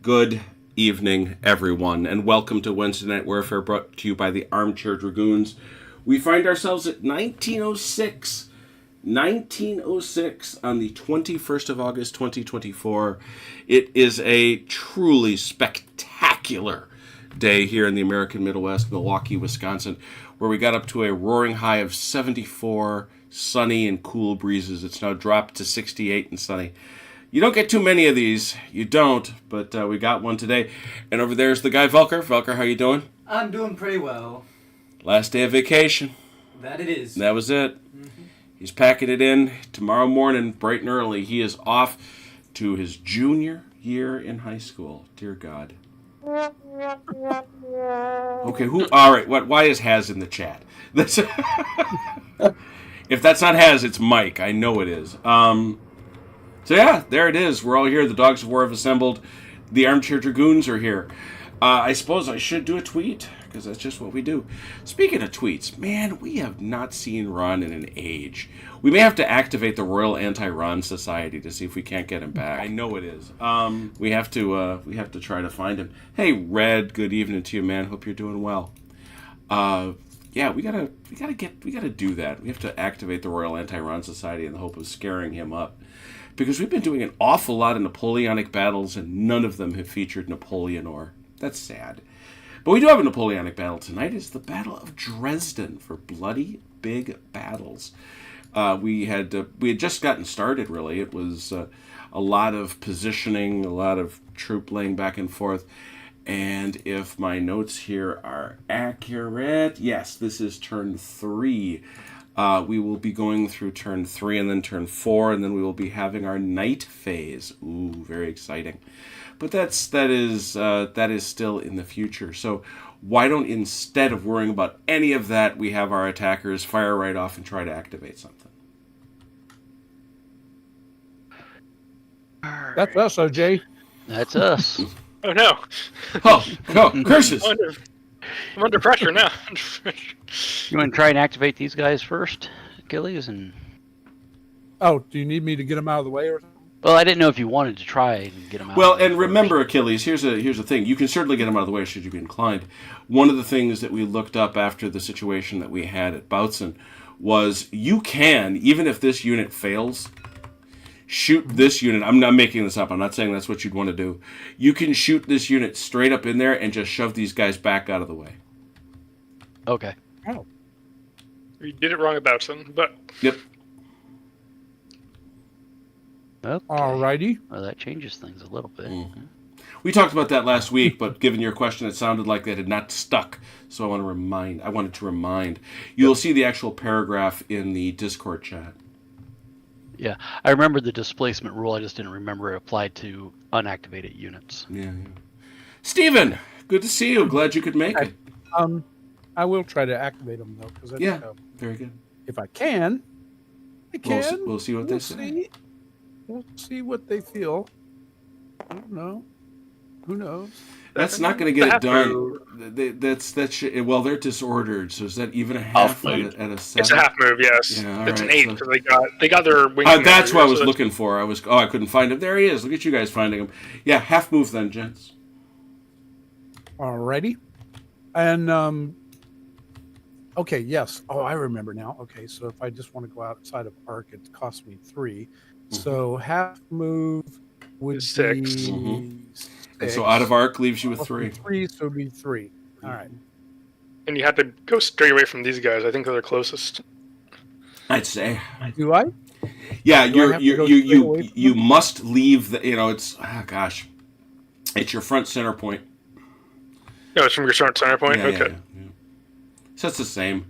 Good evening, everyone, and welcome to Wednesday Night Warfare, brought to you by the Armchair Dragoons. We find ourselves at 1906. 1906 on the 21st of August, 2024. It is a truly spectacular day here in the American Midwest, Milwaukee, Wisconsin, where we got up to a roaring high of 74, sunny and cool breezes. It's now dropped to 68 and sunny. You don't get too many of these. You don't, but we got one today. And over there's the guy, Velker. Velker, how you doing? I'm doing pretty well. Last day of vacation. That it is. That was it. Mm-hmm. He's packing it in. Tomorrow morning, bright and early, he is off to his junior year in high school. Dear God. Okay, who? All right, what? Why is Haz in the chat? That's if that's not Haz, it's Mike. I know it is. So yeah, there it is. We're all here. The Dogs of War have assembled. The Armchair Dragoons are here. I suppose I should do a tweet, because that's just what we do. Speaking of tweets, man, we have not seen Ron in an age. We may have to activate the Royal Anti-Ron Society to see if we can't get him back. I know it is. We have to try to find him. Hey, Red, good evening to you, man. Hope you're doing well. Yeah, we gotta do that. We have to activate the Royal Anti-Ron Society in the hope of scaring him up. Because we've been doing an awful lot of Napoleonic battles, and none of them have featured Napoleon or. That's sad. But we do have a Napoleonic battle tonight. It's the Battle of Dresden for bloody big battles. We had just gotten started, really. It was a lot of positioning, a lot of troop laying back and forth. And if my notes here are accurate, yes, this is turn 3. We will be going through turn 3 and then turn 4, and then we will be having our night phase. Ooh, very exciting. But that is still in the future. So why don't, instead of worrying about any of that, we have our attackers fire right off and try to activate something. That's us, OJ. That's us. Oh no! Oh, curses! I'm under pressure now. You want to try and activate these guys first, Achilles? And Oh, do you need me to get them out of the way or something? well, I didn't know if you wanted to try and get them out. Well, of the way and first. remember, Achilles, here's the thing. You can certainly get them out of the way should you be inclined. One of the things that we looked up after the situation that we had at Bautzen was you can, even if this unit fails, shoot this unit. I'm not making this up. I'm not saying that's what you'd want to do. You can shoot this unit straight up in there and just shove these guys back out of the way. Okay. Oh. You did it wrong about some, but Yep. Okay. Alrighty. Well, that changes things a little bit. Mm-hmm. We talked about that last week, but given your question, it sounded like that had not stuck. So I wanted to remind. You'll see the actual paragraph in the Discord chat. Yeah, I remember the displacement rule. I just didn't remember it applied to unactivated units. Yeah. Stephen, good to see you. Glad you could make it. I will try to activate them though, because Very good. if I can, We'll see what they say. We'll see what they feel. I don't know. Who knows? That's not going to get it done. Well, they're disordered. So is that even a half at a 7? it's a half move. Yes, Yeah, it's right, an 8 because they got their wing. That's what I was looking for. I couldn't find him. There he is. Look at you guys finding him. Yeah, half move then, gents. Alrighty. And okay, yes. Oh, I remember now. Okay, so if I just want to go outside of arc, it costs me 3. Mm-hmm. So half move would 6. be Mm-hmm. 6. And so out of arc leaves you with 3. 3, so it'd be 3. All right. And you have to go straight away from these guys. I think they're the closest. I'd say. Do I? Yeah, Do I have to go straight away from you them? must leave the. It's it's your front center point. No, it's from your center point. Yeah, Okay. yeah. So it's the same.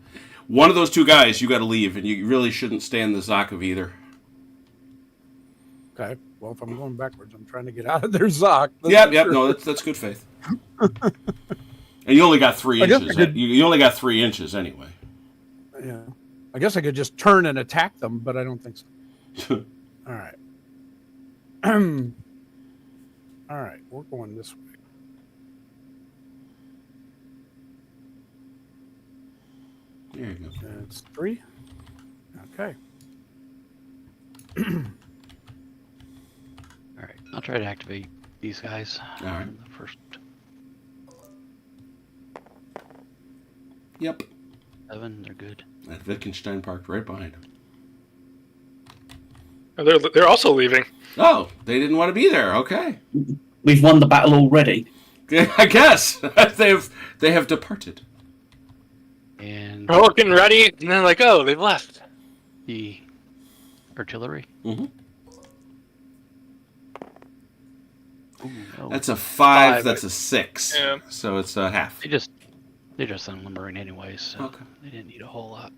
One of those two guys you got to leave, and you really shouldn't stay in the Zok of either. Okay. Well, if I'm going backwards, I'm trying to get out of their Zok. Yep. No, that's good faith. And you only got 3 I guess inches. I could- You only got 3 inches anyway. Yeah. I guess I could just turn and attack them, but I don't think so. All right. All right. We're going this way. There you go. That's 3. Okay. All right, I'll try to activate these guys. All right. The first Yep. 7, they're good. That Wittgenstein parked right behind him. They're also leaving. Oh, they didn't want to be there. Okay. We've won the battle already. I guess they have departed. And We're all getting ready, and then like, oh, they've left. the artillery. Mm-hmm. Ooh, no. That's a 5. Five. That's a 6. Yeah. So it's a half. They're just unlimbering anyways, so Okay. they didn't need a whole lot.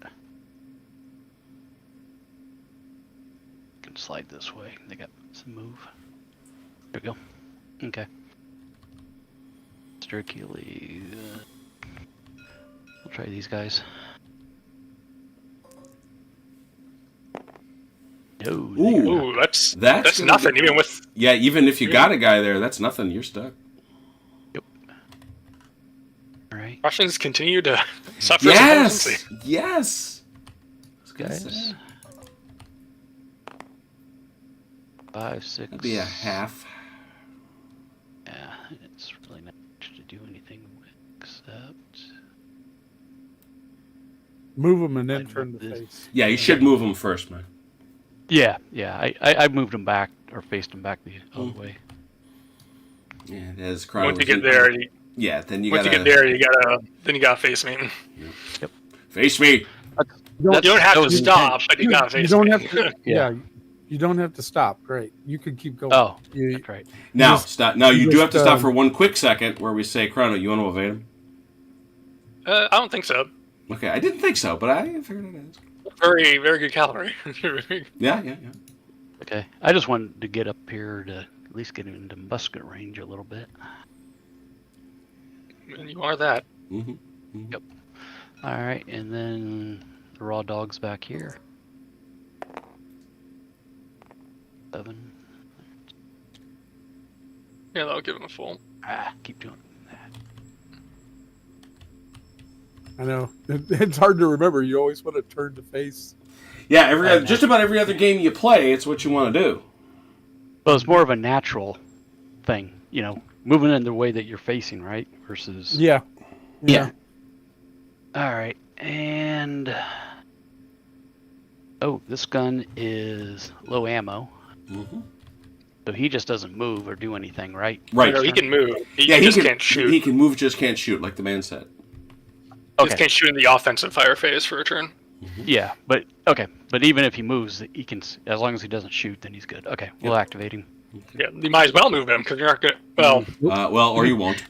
Can slide this way. They got some move. There we go. Okay. Mr. Achilles. We'll try these guys. No. they Ooh. got- Ooh, that's That's gonna nothing. be- Even with Yeah, even if you got a guy there, that's nothing. You're stuck. All right, Russians continue to suffer. Yes. some Yes. guys. 5, 6. That'd be a half. Yeah, it's really not much to do anything with except. Move them and then I'd turn move the this. face. Yeah, you should move him first, man. Yeah. I moved them back or faced them back the other way. Yeah, as Once you get there, yeah, then you once gotta you get there, you gotta face me. face me. You don't have that to was stop, but you gotta face You don't me. have to. Yeah. Yeah. You don't have to stop. Great. You could keep going. Oh, You- that's right. Now just- stop. Now you you do have to just, stop for one quick second, where we say, "Chrono, you want to evade him?" I don't think so. Okay, I didn't think so, but I figured it is. Very, very good cavalry. Yeah. Okay. I just wanted to get up here to at least get into musket range a little bit. And you are that. Mm-hmm. All right, and then the raw dogs back here. 7. Yeah, that'll give him a full. Keep doing that. I know. It's hard to remember. You always want to turn the face. Yeah, know. just about every other game you play, it's what you want to do. Well, it's more of a natural thing, moving in the way that you're facing, right? Versus. Yeah. Yeah. All right, and this gun is low ammo, Mm-hmm. so he just doesn't move or do anything, right? Right. No, he can move. He Yeah, just can't shoot. He can move, just can't shoot, like the man said. Okay. Just can't shoot in the offensive fire phase for a turn. Yeah, but even if he moves, he can. As long as he doesn't shoot, then he's good. Okay, we'll activate him. Yeah, you might as well move him because you're not gonna. Well, Well, or you won't.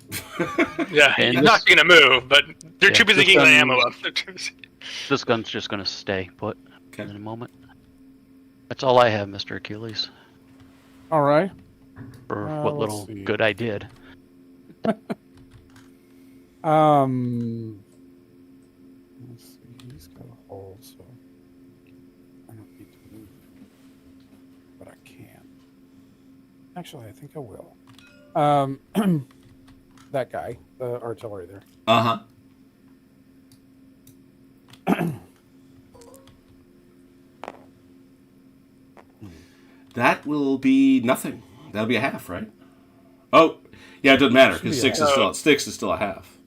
yeah, And he's this- not gonna move, but they're Yeah, too busy this getting the gun- ammo up. This gun's just gonna stay put Okay. in a moment. That's all I have, Mr. Achilles, All right. for what let's little see. good I did. Let's see. He's got a hole, so I don't need to move, but I can. Actually, I think I will. That guy, the artillery there. Uh huh. That will be nothing. That'll be a half, right? Oh, yeah, it doesn't matter because Should be a six is still a half.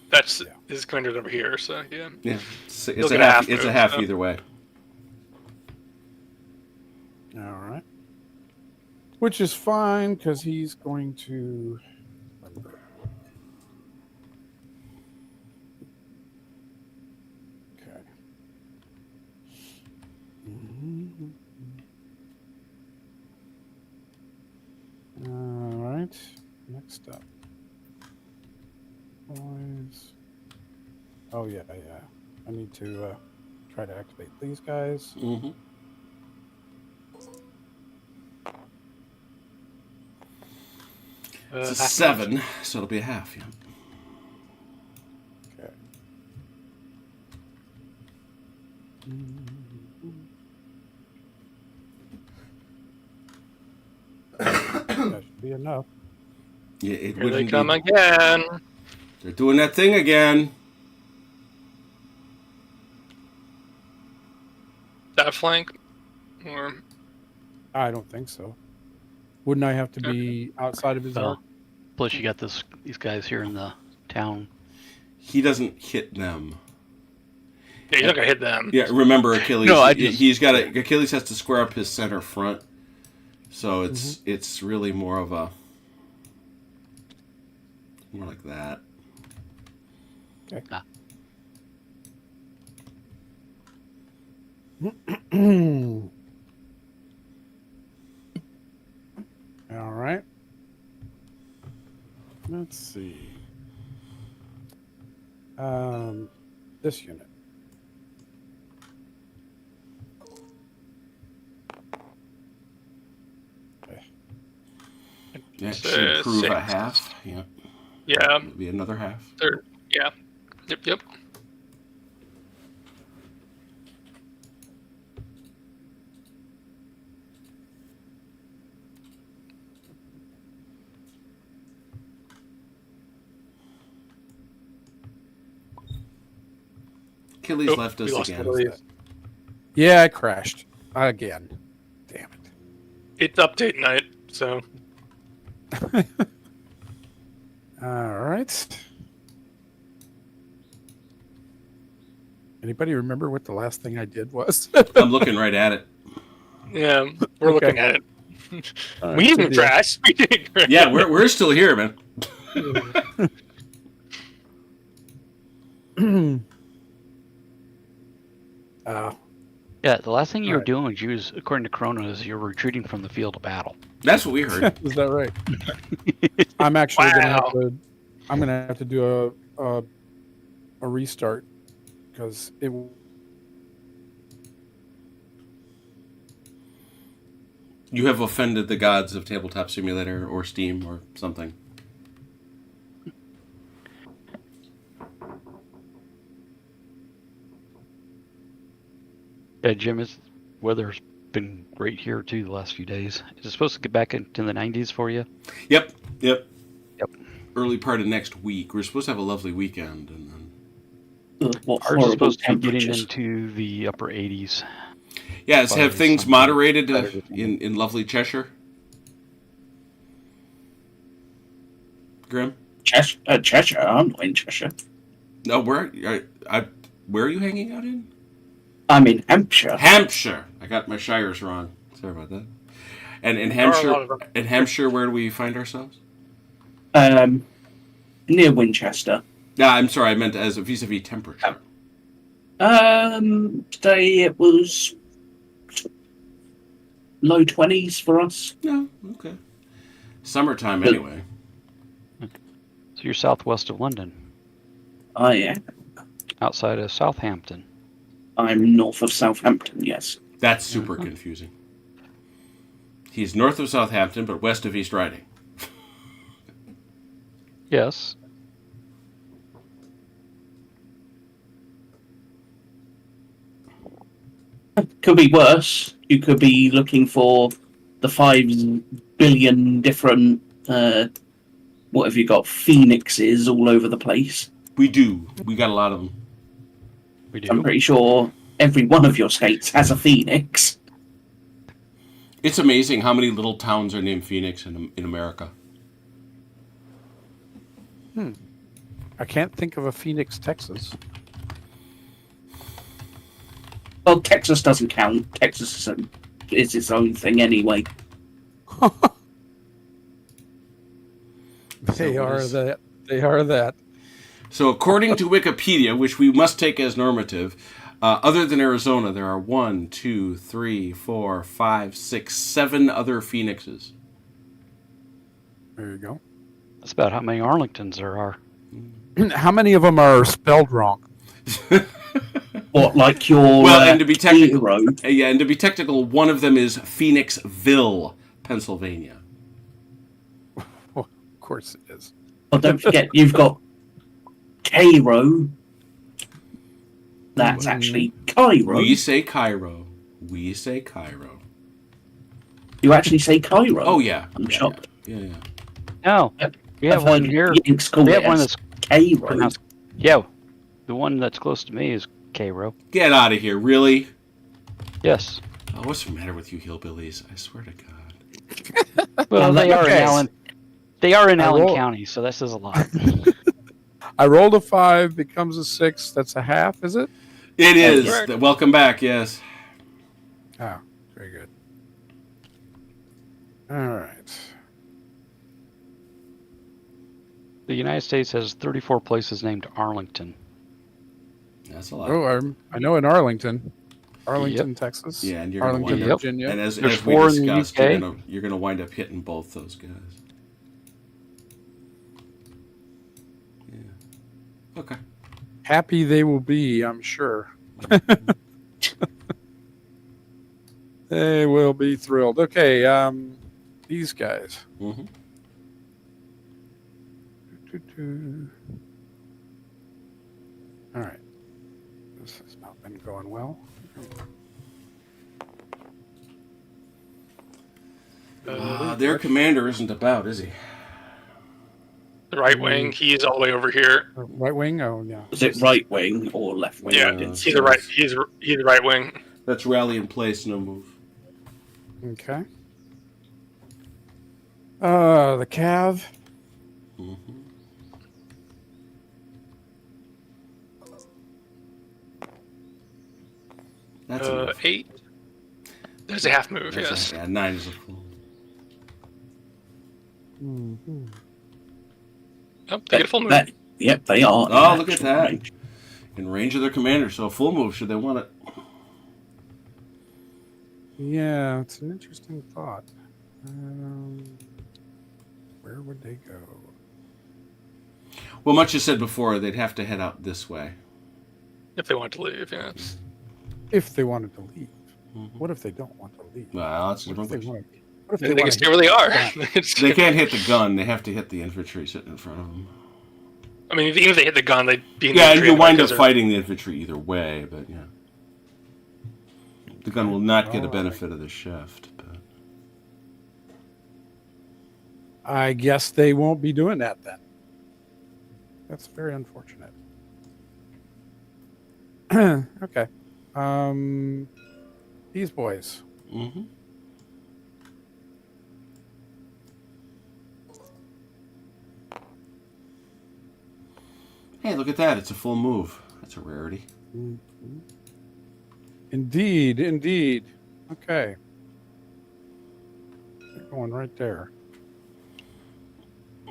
That's Yeah. his commander's over here, so yeah. Yeah, it's You'll a get a half. half It's a move, half so. either way. All right. Which is fine because he's going to. Okay. All right. Next up. Boys. Oh, yeah. I need to try to activate these guys. Mm-hmm. It's a half 7, so it'll be a half. Yeah. Okay. That should be enough. Yeah, it Here they wouldn't come be. again. They're doing that thing again. That flank, or I don't think so. Wouldn't I have to be outside of his Well, arc? plus you got these guys here in the town. He doesn't hit them. Yeah, he's not gonna hit them. Yeah, remember Achilles. No, Achilles has to square up his center front, so it's really more like that. Okay. Ah. All right. Let's see. This unit. Okay. That should improve a 6. half. Yeah. Yeah. Maybe another half. Third. Yeah. Yep. Achilles left us we lost again. Achilles. Yeah, I crashed again. Damn it. It's update night, so All right. Anybody remember what the last thing I did was? I'm looking right at it. yeah, we're Okay. looking at it. All right, We good didn't deal. crash. We didn't crash. Yeah, we're still here, man. Uh, Yeah, the last thing you were Alright. doing was according to Chrono, is you're retreating from the field of battle. That's what we heard. is that right? I'm actually Wow. gonna have to do a restart because it. You have offended the gods of Tabletop Simulator or Steam or something. Yeah, Jim, weather's been great here too the last few days. Is it supposed to get back into the 90s for you? Yep. Yep. Early part of next week. We're supposed to have a lovely weekend, and then What Ours is horrible supposed to be getting temperatures. into the upper 80s. yeah, have Friday, things something moderated better than in lovely Cheshire. Grim? Cheshire. I'm not in Cheshire. No, where are you hanging out in? I'm in Hampshire. Hampshire. I got my shires wrong. Sorry about that. And in There are a lot Hampshire, of them. in Hampshire, where do we find ourselves? Near Winchester. No, I'm sorry. I meant as a vis-a-vis temperature. Today it was low 20s for us. No, okay. Summertime anyway. So you're southwest of London, Oh yeah, outside of Southampton. I'm north of Southampton. Yes. That's super confusing. He's north of Southampton, but west of East Riding. Yes. Could be worse. You could be looking for the 5 billion different. What have you got? Phoenixes all over the place. We do. We got a lot of them. We I'm do. pretty sure every one of your states has a phoenix. It's amazing how many little towns are named Phoenix in America. I can't think of a Phoenix, Texas. Well, Texas doesn't count. Texas is its own thing anyway. They what are is- that. They are that. So according to Wikipedia, which we must take as normative, other than Arizona, there are 1, 2, 3, 4, 5, 6, 7 other Phoenixes. There you go. That's about how many Arlingtons there are. How many of them are spelled wrong? What, like your Well, and to be technical, hero? yeah, and to be technical, one of them is Phoenixville, Pennsylvania. Of course it is. Well, don't forget, you've got Cairo. That's actually Cairo. We say Cairo. We say Cairo. You actually say Cairo. Oh yeah. I'm yeah, shocked. Yeah. No, we have I've one heard here. Yanks call We it have one as that's Cairo. pronounced. Yeah, the one that's close to me is Cairo. Get out of here, really? Yes. Oh, what's the matter with you hillbillies? I swear to God. Well, they are in Okay. Allen. They are in I Allen roll- County, so that says a lot. I rolled a 5, becomes a 6. That's a half, is it? It is. correct. Welcome back. Yes. Oh, very good. All right. The United States has 34 places named Arlington. That's a lot. Oh, I know in Arlington, Texas. Yeah, and you're gonna Arlington, wind Yep. up. Virginia. And as There's we 4 in the discussed, UK. you're gonna wind up hitting both those guys. Yeah. Okay. Happy they will be, I'm sure. They will be thrilled. Okay, these guys. Mm-hmm. All right. This has not been going well. Their commander isn't about, is he? The right wing, he's all the way over here. Right wing? Oh, yeah. Was it right wing or left wing? Yeah, I didn't he's the right. He's the right wing. That's rally in place, no move. Okay. The Cav. Mm-hmm. That's a move. 8. There's a half move. That's Yes. yeah, 9 is a full. Oh, they get a full move. Yep, they are. Oh, look at Actual that. range. In range of their commander, so a full move should they want it. Yeah, it's an interesting thought. Where would they go? Well, much as said before, they'd have to head out this way. If they want to leave, yeah. If they wanted to leave. Mhm. What if they don't want to leave? Well, that's a What if different they question. want? What if They they can want stay where they are. They can't hit the gun. They have to hit the infantry sitting in front of them. I mean, even if they hit the gun, they'd be in the Yeah, infantry you wind anyway, up 'cause fighting the infantry either way, but yeah. The gun will not get a Alright. benefit of the shift. But I guess they won't be doing that then. That's very unfortunate. Okay. These boys. mm-hmm. Hey, look at that. It's a full move. That's a rarity. Indeed, indeed. Okay. They're going right there.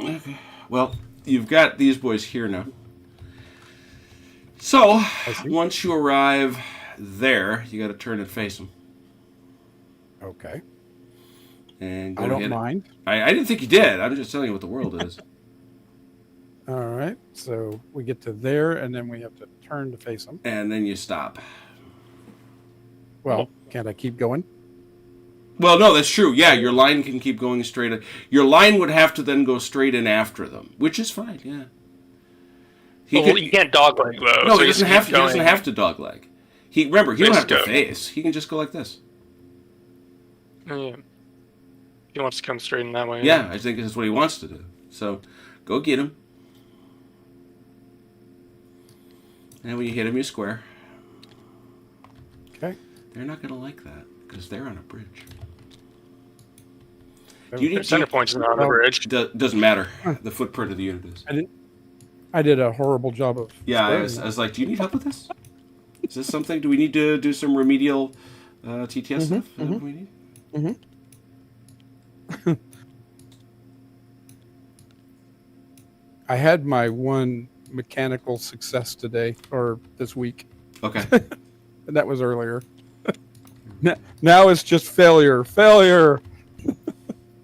Okay. Well, you've got these boys here now. So, see. once you arrive there, you got to turn and face them. Okay. And go I don't hit it. mind. I didn't think you did. I'm just telling you what the world is. All right. So we get to there, and then we have to turn to face them. And then you stop. Well, can't I keep going? Well, no, that's true. Yeah, your line can keep going straight. Your line would have to then go straight in after them, which is fine. Yeah. you can't dogleg though. No, so he just doesn't keep have. He doesn't going. have to dogleg. He don't Just have to go. face. He can just go like this. Yeah. He wants to come straight in that way. Yeah, I think that's what he wants to do. So, go get him. And when you hit him, you square. Okay. They're not going to like that because they're on a bridge. Their center point's not on the Well, bridge. Doesn't matter. The footprint of the unit is. I did a horrible job of. Yeah, I squaring was like, do you need help with this? Is this something? Do we need to do some remedial TTS stuff? Is that what we need? I had my one mechanical success today or this week, Okay. and that was earlier. Now it's just failure. Failure.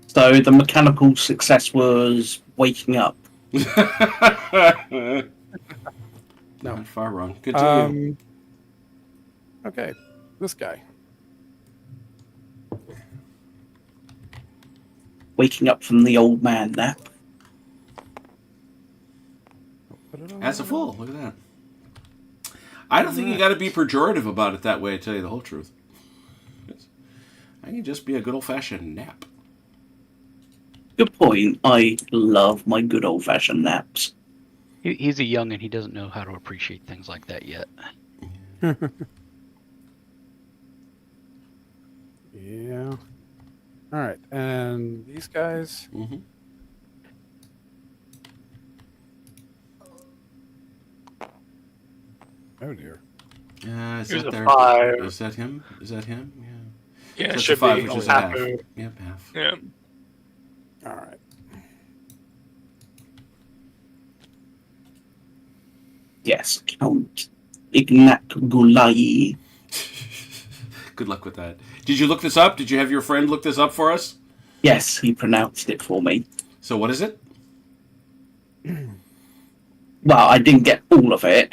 So the mechanical success was waking up. No. Not far wrong. Continue. Okay, this guy. Waking up from the old man nap. That's a full. Look at that. I don't think you got to be pejorative about it that way, to tell you the whole truth. I can just be a good old-fashioned nap. Good point. I love my good old fashioned naps. He's a young and he doesn't know how to appreciate things like that yet. Yeah. All right, and these guys. Mm-hmm. Oh dear. Is Here's that a there? 5. Is that him? Is that him? Yeah. Yeah, So it it's should a 5, be. which is a Half half. move. Yep, half. Yeah. All right. Yes, Count Ignat Gulai. Good luck with that. Did you look this up? Did you have your friend look this up for us? Yes, he pronounced it for me. So what is it? Well, I didn't get all of it,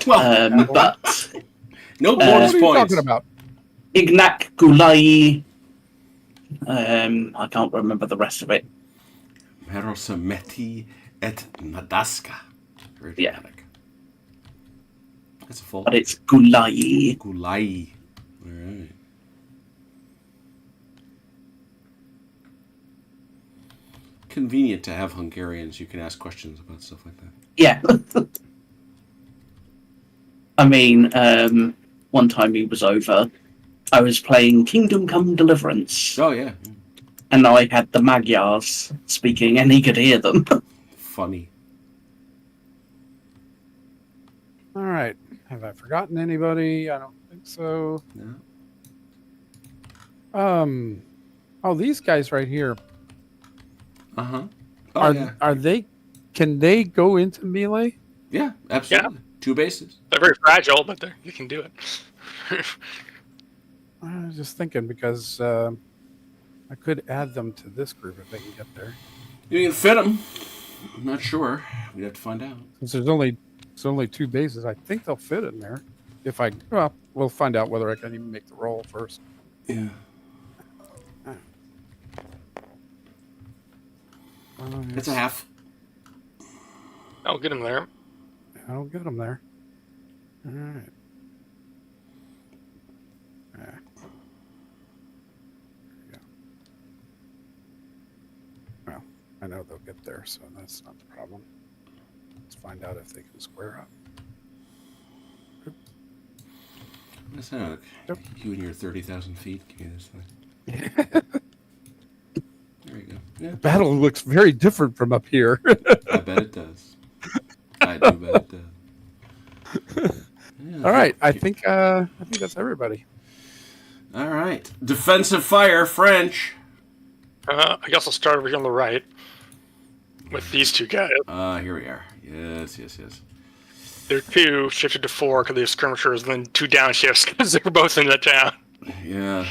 Well, but no What bonus are you points. talking about? Ignat Gulai. I can't remember the rest of it. Merosameti et Nadaska. Very Yeah. dramatic. That's a full. But it's Gulai. Gulai. All right. Convenient to have Hungarians. You can ask questions about stuff like that. Yeah. I mean, one time he was over, I was playing Kingdom Come Deliverance, Oh yeah, and I had the Magyars speaking, and he could hear them. funny. All right. Have I forgotten anybody? I don't think so. Yeah. Oh, these guys right here. Uh huh. Oh Are yeah. are they? Can they go into melee? Yeah, absolutely. 2 bases. They're very fragile, but you can do it. I was just thinking because I could add them to this group if they can get there. You can fit them. I'm not sure. We have to find out. Since there's only 2 bases, I think they'll fit in there. Well, we'll find out whether I can even make the roll first. Yeah. It's a half. I'll get him there. I don't get them there. All right. Yeah. There we go. Well, I know they'll get there, so that's not the problem. Let's find out if they can square up. That's not Yep. you and your 30,000 feet. Give me this thing. There you go. Yeah. Battle looks very different from up here. I bet it does. I do bet it does. Yeah. All right, I think that's everybody. All right. Defensive fire, French. I guess I'll start over here on the right with these 2 guys. Here we are. Yes. They're 2 shifted to 4 because they have skirmishers, and then 2 downshifts because they're both in the town. Yeah.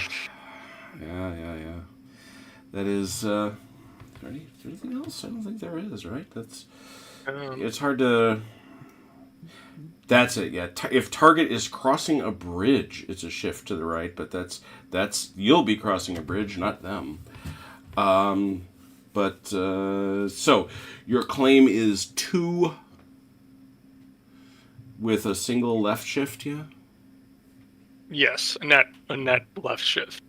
That is. Is there anything else? I don't think there is. Right? That's. It's hard to. That's it. Yeah. If target is crossing a bridge, it's a shift to the right. But that's you'll be crossing a bridge, not them. So your claim is 2 with a single left shift. Yeah. Yes, a net left shift.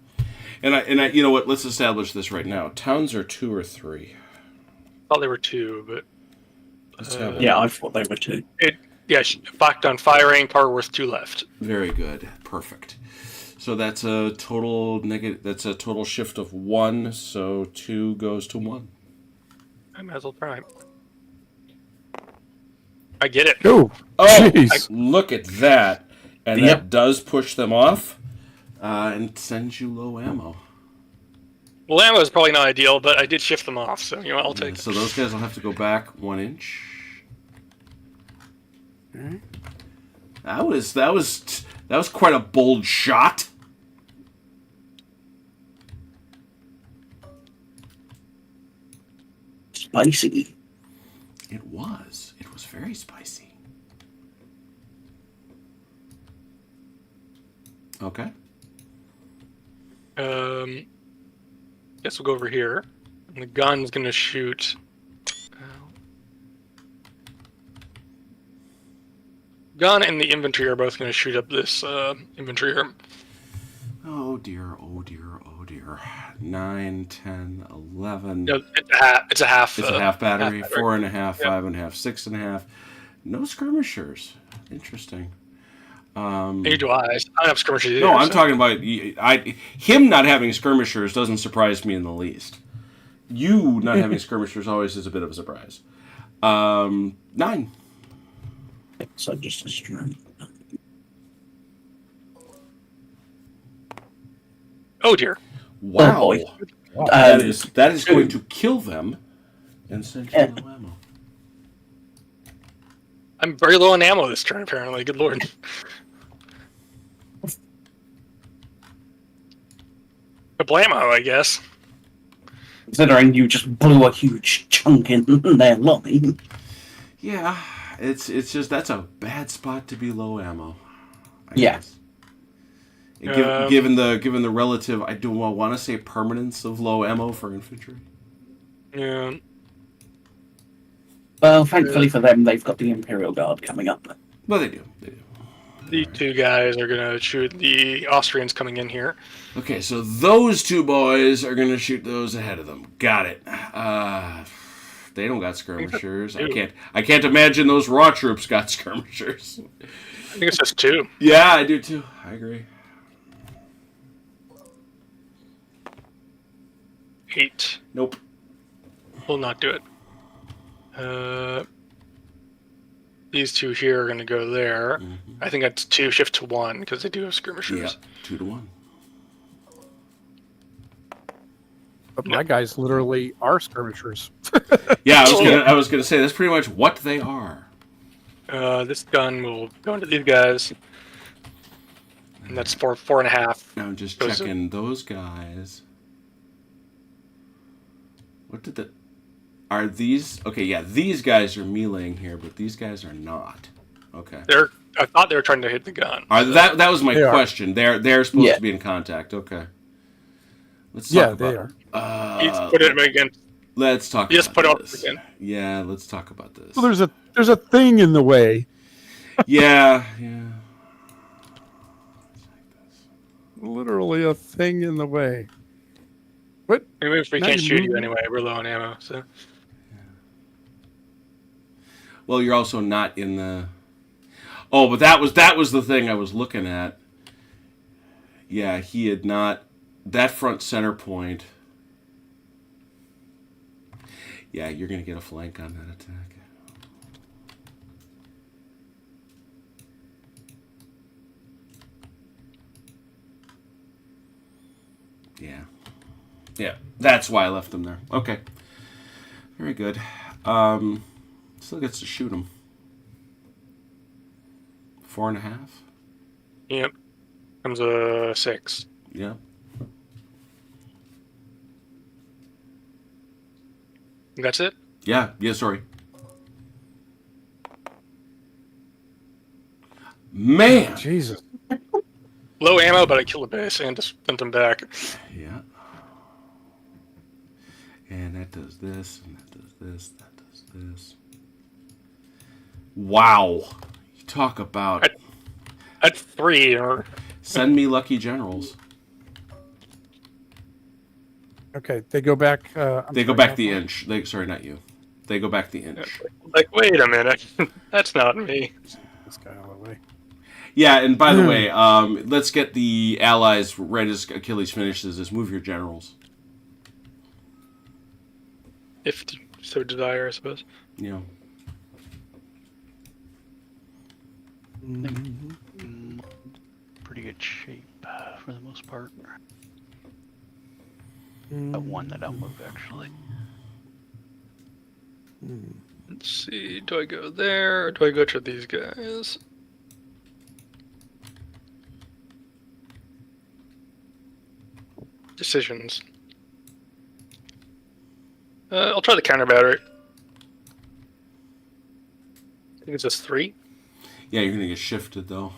And I, you know what? Let's establish this right now. Towns are 2 or 3. Thought they were 2, but Let's have it. Yeah, I thought they were 2. Fact on firing, power worth 2 left. Very good. Perfect. So that's a total negative. That's a total shift of 1. So 2 goes to 1. I might as well try. I get it. Oh, jeez. Look at that. And Yep. that does push them off and sends you low ammo. Well, ammo is probably not ideal, but I did shift them off, so I'll take it. So those guys will have to go back 1 inch. Okay. That was quite a bold shot. Spicy. It was. It was very spicy. Okay. Guess we'll go over here. And the gun's gonna shoot. Gun and the infantry are both gonna shoot up this infantry here. Oh dear, oh dear, oh dear. 9, 10, 11. No, it's a half. It's a half battery. half battery. 4.5, 5.5, 6.5. No skirmishers. Interesting. Neither do I. I don't have skirmishers either. No, I'm so- talking about him not having skirmishers doesn't surprise me in the least. You not having skirmishers always is a bit of a surprise. 9. So just a strong. Oh dear. Wow. Oh, boy. That is going to kill them and send you low ammo. I'm very low on ammo this turn, apparently. Good lord. A blammo, I guess. Considering you just blew a huge chunk in their line. Yeah, it's just that's a bad spot to be low ammo. I Yeah. guess. Given the relative, I do want to say permanence of low ammo for infantry. Yeah. Well, thankfully for them, they've got the Imperial Guard coming up. Well, they do. The two guys are gonna shoot the Austrians coming in here. Okay, so those two boys are gonna shoot those ahead of them. Got it. They don't got skirmishers. I can't imagine those raw troops got skirmishers. I think it's just 2. Yeah, I do too. I agree. 8. Nope. Will not do it. These two here are going to go there. Mm-hmm. I think that's 2 shift to 1 because they do have skirmishers. Yeah, 2 to 1. But my guys literally are skirmishers. Yeah, I was gonna say that's pretty much what they are. This gun will go into these guys, and that's 4.5. Now I'm just Those checking those guys. What did the? Are these okay? Yeah, these guys are meleeing here, but these guys are not. Okay. I thought they were trying to hit the gun. That was my They are. question. They're supposed Yeah. to be in contact. Okay. Let's talk They about, are. He's put it against. Let's talk. He just about put it up this. again. Yeah, let's talk about this. Well, there's a thing in the way. Yeah. Literally a thing in the way. What? I mean, if we Now can't you shoot you move- anyway, we're low on ammo. So Well, you're also not in the. Oh, but that was the thing I was looking at. Yeah, he had not. That front center point. Yeah, you're gonna get a flank on that attack. Yeah, that's why I left them there. Okay, very good. Still gets to shoot him. 4.5. yep, comes a 6. Yeah. That's it. Yeah. Sorry. Man. Jesus. Low ammo, but I killed the base and just sent them back. Yeah. And that does this, and that does this, that does this. Wow. You talk about At 3, or send me lucky generals. Okay, they go back. They go back the inch. Sorry, not you. They go back the inch. like, wait a minute, that's not me. This guy out of the way. Yeah, and by the way, let's get the allies right as Achilles finishes this. Move your generals. If so desire, I suppose. You know. Pretty good shape for the most part. One that I'll move actually. Let's see, do I go there, or do I go to these guys? Decisions. I'll try the counter battery. I think it's just 3. Yeah, you're gonna get shifted though.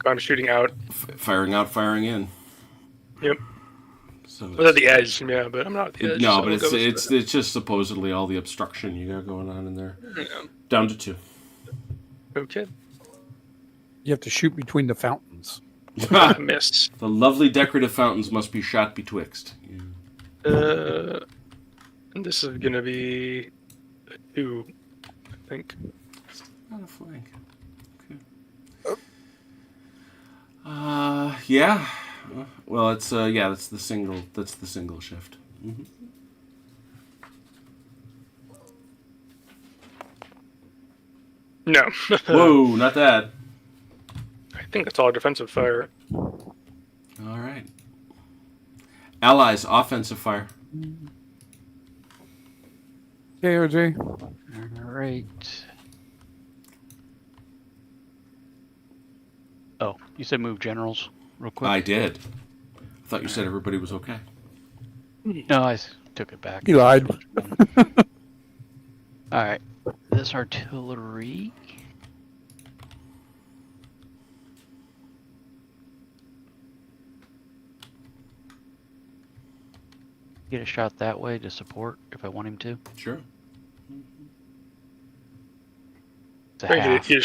I'm shooting out. Firing out, firing in. Yep. So I was at the edge, yeah, but I'm not at the edge. no, so but we'll go with it's just supposedly all the obstruction you got going on in there. that. Yeah. Down to 2. Okay. You have to shoot between the fountains. I missed. The lovely decorative fountains must be shot betwixt. Yeah. And this is gonna be a 2, I think. Not a flank. Okay. Yeah. Well, it's yeah. That's the single. That's the single shift. Mm-hmm. No. Whoa, not that. I think that's all defensive fire. All right. Allies, offensive fire. Okay, OJ. All right. Oh, you said move generals real quick? I did. I thought you said everybody was okay. No, took it back. He lied. All right. This artillery. Get a shot that way to support if I want him to. Sure. It's a You're gonna half. get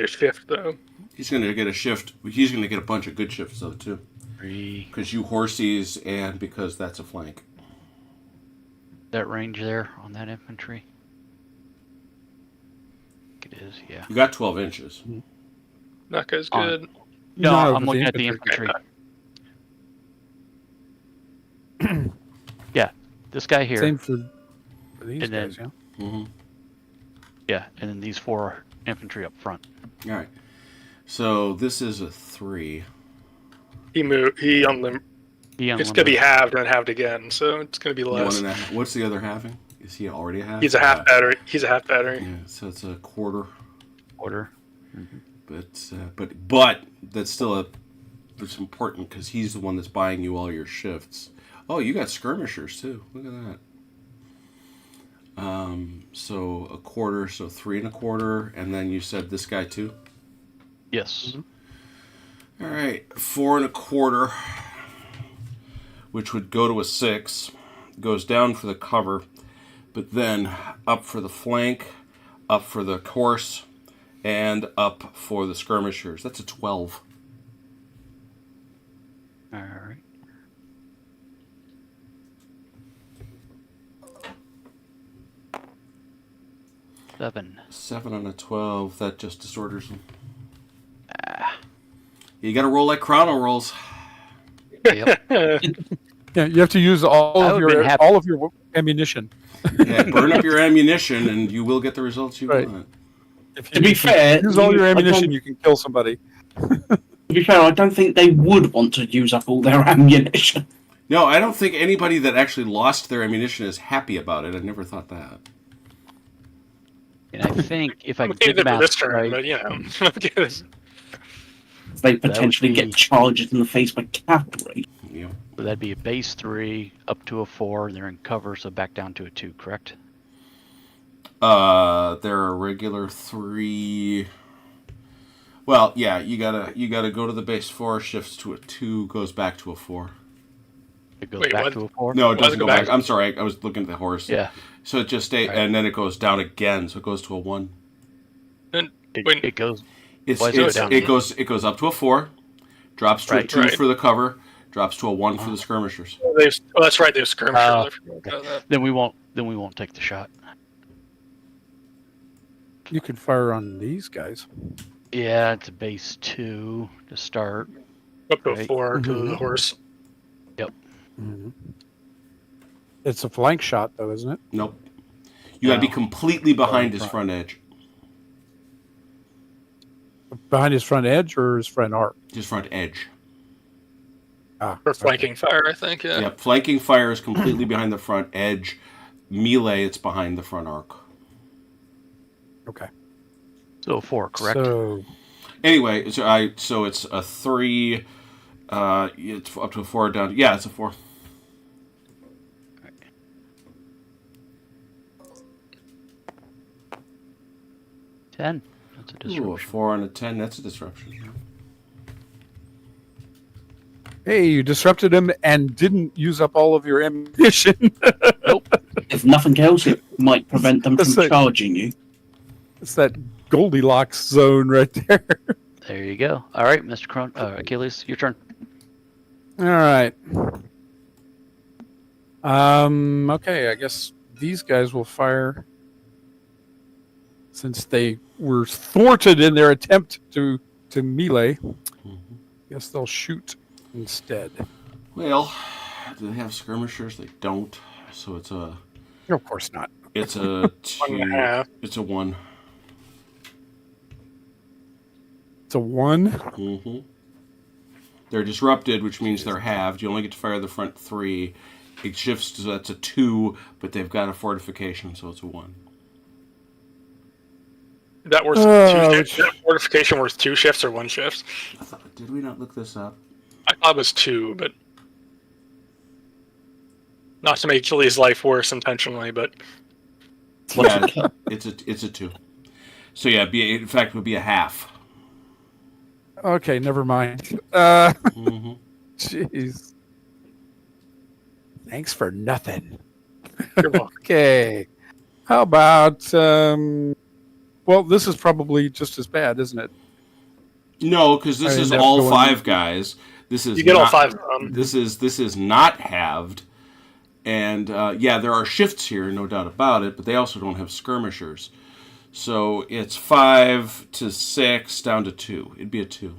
a shift though. He's going to get a shift. He's going to get a bunch of good shifts, though, too. 3. Because you horsies and because that's a flank. That range there on that infantry. It is, yeah. You got 12 inches. Not as On- good. No, No, I'm but the looking at the infantry. Yeah, this guy here. Same for these And then- guys, yeah. Mm-hmm. Yeah, and then these 4 infantry up front. All right. So this is a 3. He moved. It's gonna be halved and halved again, so it's gonna be less. What's the other halving? Is he already a half? He's a half battery. He's a half battery. Yeah, so it's a quarter. Order. But that's still it's important because he's the one that's buying you all your shifts. Oh, you got skirmishers too. Look at that. So a quarter, so 3 1/4, and then you said this guy too. Yes. All right, 4 1/4, which would go to a 6, goes down for the cover, but then up for the flank, up for the horse, and up for the skirmishers. That's a 12. All right. Seven on a 12. That just disorders them. You got to roll like chrono rolls. Yep. Yeah, you have to use all I of would've been happy. your ammunition. Yeah, burn up your ammunition, and you will get the results you Right. want. If To be fair, use all your I ammunition, don't- you can kill somebody. To be fair, I don't think they would want to use up all their ammunition. No, I don't think anybody that actually lost their ammunition is happy about it. I never thought that. And I think if I I'm can okay get with the it for this math turn, right, but you know, I'm okay with- They potentially be- get charged in the face by cavalry. You know. that'd be a base 3 up to a 4, and they're in cover, so back down to a 2, correct? They're a regular 3. Well, yeah, you gotta go to the base 4, shifts to a 2, goes back to a 4. It goes Wait, back what? to a 4? No, it Why doesn't does it go go back. back? I'm sorry, I was looking at the horse. Yeah. So it just stay, Right. and then it goes down again. So it goes to a 1. It goes. It's, Why is it it's down? it goes up to a 4, drops to a Right. 2 Right. for the cover, drops to a 1 for the skirmishers. that's right. They have skirmishers. Oh, I forgot about that. Then we won't take the shot. You can fire on these guys. Yeah, it's a base 2 to start. Up to a Right. 4 to Mhm. the horse. Mm-hmm. It's a flank shot, though, isn't it? Nope. You got to be No. completely behind his front. front edge. Behind his front edge or his front arc? His front edge. Ah, For flanking fire, I think. Yeah. Yep. Flanking fire is completely behind the front edge. Melee, it's behind the front arc. okay. So 4, correct? So Anyway, so it's a 3. It's up to a 4 down. Yeah, it's a 4. 10. That's a Ooh, a disruption. 4 and a 10. That's a disruption. hey, you disrupted him and didn't use up all of your ammunition. If nothing else, it might prevent them That's from it. charging you. It's that Goldilocks zone right there. There you go. All right, Mr. Achilles, your turn. All right. Okay, I guess these guys will fire since they were thwarted in their attempt to melee. Guess they'll shoot instead. Well, do they have skirmishers? They don't. So it's a No, of course not. it's a 1.5. It's a 1. It's a 1. Mm-hmm. They're disrupted, which means they're halved. You only get to fire the front 3. It shifts, so that's a 2, but they've got a fortification, so it's a 1. That worth which- that fortification worth 2 shifts or 1 shift? Did we not look this up? I thought it was 2, but not to make Chili's life worse intentionally, but Yeah, it's a 2. So yeah, in fact, it would be a half. Okay, never mind. Mm-hmm. Jeez. Thanks for nothing. you're welcome. Okay. How about well, this is probably just as bad, isn't it? No, because this I is end up all going- 5 guys. This is You get all not- 5 of them. This is not halved, and yeah, there are shifts here, no doubt about it. But they also don't have skirmishers, so it's 5 to 6 down to 2. It'd be a 2.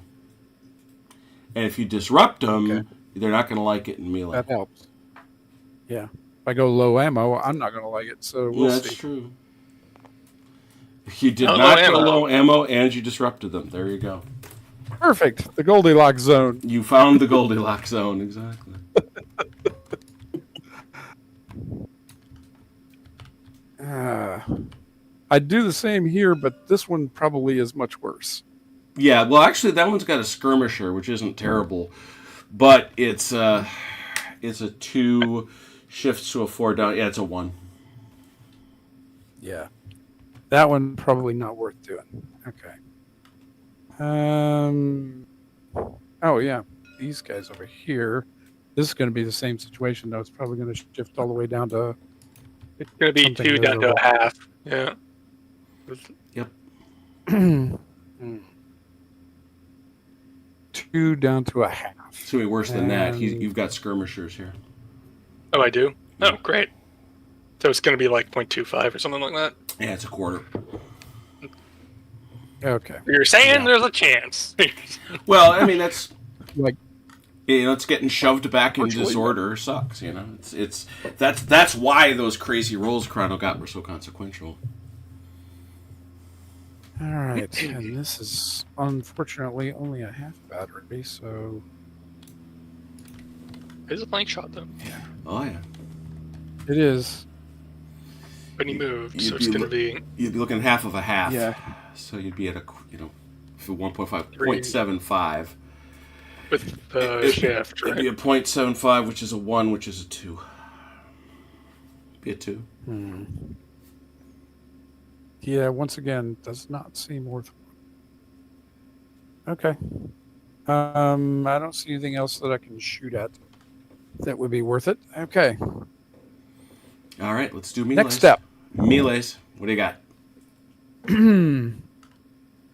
And if you disrupt them, Okay. they're not going to like it in melee. That helps. Yeah. If I go low ammo, I'm not going to like it, so we'll That's see. true. You did Low not go ammo. low ammo, and you disrupted them. There you go. Perfect. The Goldilocks zone. You found the Goldilocks zone, exactly. I'd do the same here, but this one probably is much worse. Yeah, well, actually, that one's got a skirmisher, which isn't terrible, but it's a 2 shifts to a 4 down. Yeah, it's a 1. Yeah. That one probably not worth doing. Okay. Oh yeah, these guys over here. This is going to be the same situation though. It's probably going to shift all the way down to. It's going to be Something 2 down to miserable. a half. Yeah. Yep. 2 down to a half. It's gonna be worse than that. Um, You've got skirmishers here. Oh, I do? Oh, great. So it's going to be like 0.25 or something like that? Yeah, it's a quarter. Okay. You're saying Yeah. there's a chance. Well, I mean that's Like it's getting shoved back in Virtually. disorder sucks. That's why those crazy rolls Chrono got were so consequential. all right, and this is unfortunately only a half battery, so It's a flank shot, though. Oh yeah, it is. When he moved, You'd so it's be going to be... you'd be looking half of a half. Yeah. So you'd be at for 1.5, Three. 0.75. with the shift, It'd be right? a 0.75, which is a 1, which is a 2. Be a 2. Yeah, once again, does not seem worth. Okay. I don't see anything else that I can shoot at that would be worth it. Okay. All right, let's do melees. Next step. Melees. What do you got?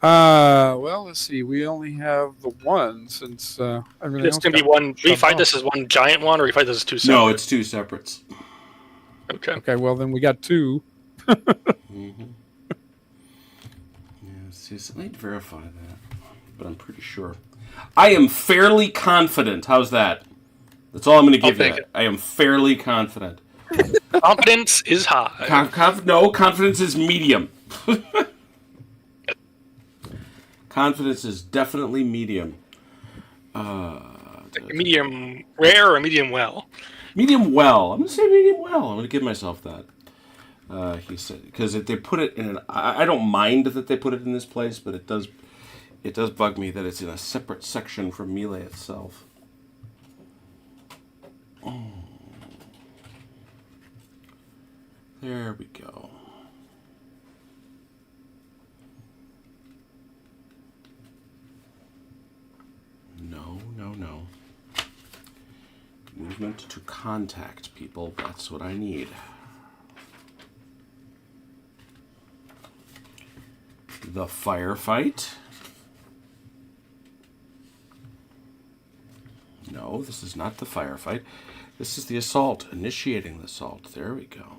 Well, let's see. We only have the one since everything It's else going to be got one... We shoved fight off. this as one giant one, or we fight this as 2 separate? No, it's 2 separates. Okay. Okay, well then we got 2. Mm-hmm. Yeah, see, so I need to verify that, but I'm pretty sure. I am fairly confident. How's that? That's all I'm going to give I'll you. take it. I am fairly confident. Confidence is high. No, confidence is medium. Confidence is definitely medium. Medium rare or medium well? Medium well. I'm going to say medium well. I'm going to give myself that. He said because they put it in an. I don't mind that they put it in this place, but it does bug me that it's in a separate section from melee itself. There we go. No. Movement to contact people. That's what I need. The firefight. No, this is not the firefight. This is the assault. Initiating the assault. There we go.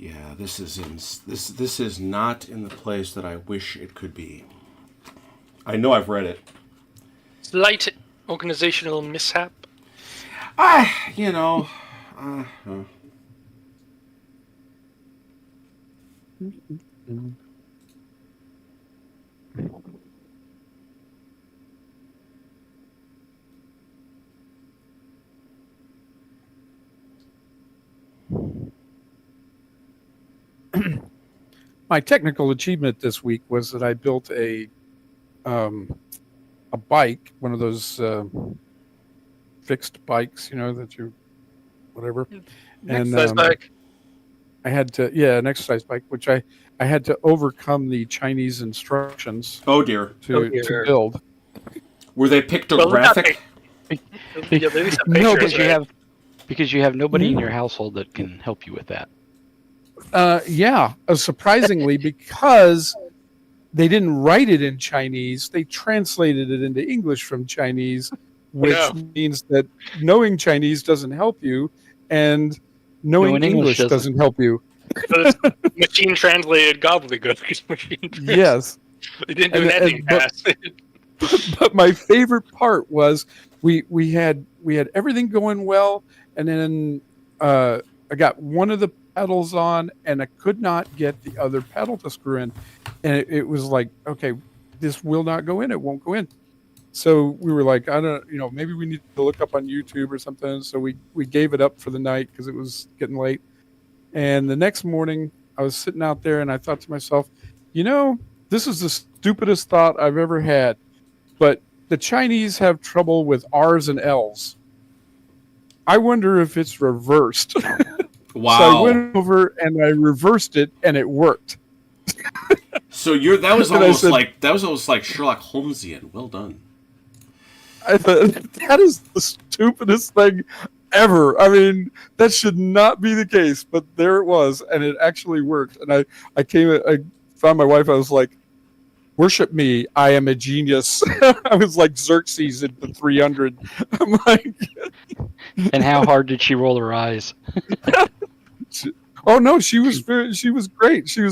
Yeah, this is not in the place that I wish it could be. I know I've read it. Slight organizational mishap. You know, My technical achievement this week was that I built a bike, one of those fixed bikes, that you whatever. Exercise bike. I had to an exercise bike, which I had to overcome the Chinese instructions oh dear. to build. Were they pictographic? Yeah, they used to No, pictures, because you have nobody in your household that can help you with that. Surprisingly, because they didn't write it in Chinese, they translated it into English from Chinese, which means that knowing Chinese doesn't help you, and knowing English doesn't help you. But it's machine translated gobbledygook. Yes. They didn't do an editing pass. But my favorite part was we had everything going well, and then I got one of the pedals on, and I could not get the other pedal to screw in, and it was like, okay, this will not go in. It won't go in. So we were like, I don't, maybe we need to look up on YouTube or something. So we gave it up for the night because it was getting late. And the next morning, I was sitting out there, and I thought to myself, this is the stupidest thought I've ever had. But the Chinese have trouble with R's and L's. I wonder if it's reversed. Wow. So I went over and I reversed it, and it worked. So that was almost like Sherlock Holmesian. Well done. I thought, that is the stupidest thing ever. I mean, that should not be the case, but there it was, and it actually worked. And I found my wife. I was like, worship me, I am a genius. I was like Xerxes in the 300. I'm like, and how hard did she roll her eyes? Oh no, she was great. She was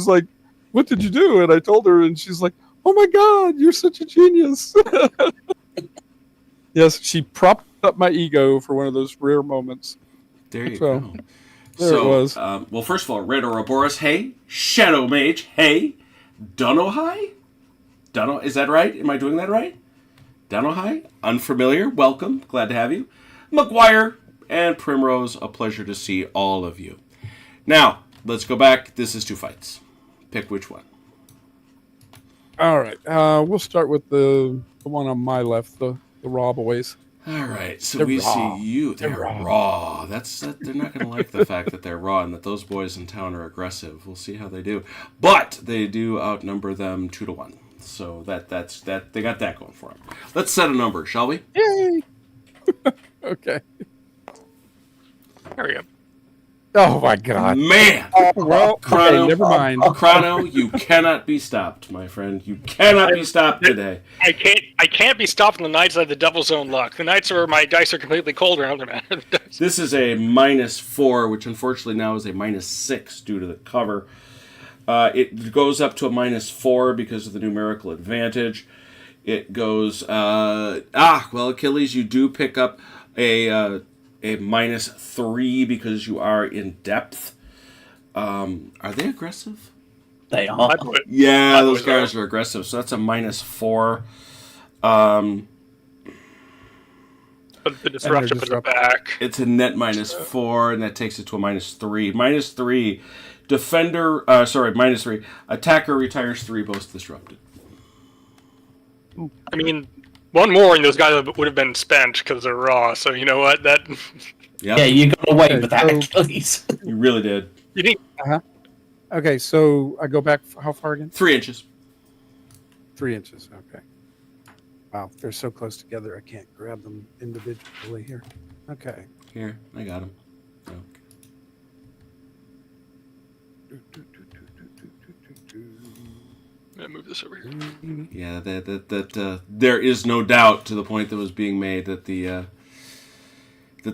like, what did you do? And I told her, and she's like, oh my God, you're such a genius. Yes, she propped up my ego for one of those rare moments. There you go. There it was. Well, first of all, Red Ouroboros, hey. Shadow Mage, hey. Dunohai? Is that right? Am I doing that right? Dunohai? Unfamiliar, welcome. Glad to have you. McGuire and Primrose, a pleasure to see all of you. Now, let's go back. This is 2 fights. Pick which one. All right. We'll start with the one on my left, the raw boys. All right. So we see you. They're raw. They're not going to like the fact that they're raw and that those boys in town are aggressive. We'll see how they do. But they do outnumber them 2-1. So that's they got that going for them. Let's set a number, shall we? Yay! Okay. There we go. Oh my God, man! Well, Chrono, okay, never mind. Chrono, you cannot be stopped, my friend. You cannot be stopped today. I can't be stopped on the nights I have the double zone luck. The nights where my dice are completely cold or another matter. This is a -4, which unfortunately now is a -6 due to the cover. It goes up to a -4 because of the numerical advantage. It goes well, Achilles, you do pick up a -3 because you are in depth. Are they aggressive? They are. Yeah, those guys are aggressive. So that's a -4. The disruption in the back. It's a net -4, and that takes it to a -3. -3. Defender, -3. Attacker retires 3, both disrupted. I mean, one more and those guys would have been spent because they're raw. So you know what? That. Yep. Yeah, you got away with that, Achilles. You really did. You need. Okay, so I go back how far again? 3 inches. 3 inches. Okay. Wow, they're so close together. I can't grab them individually here. Okay. Here, I got him. Okay. I'm gonna move this over here. Yeah, that there is no doubt to the point that was being made that the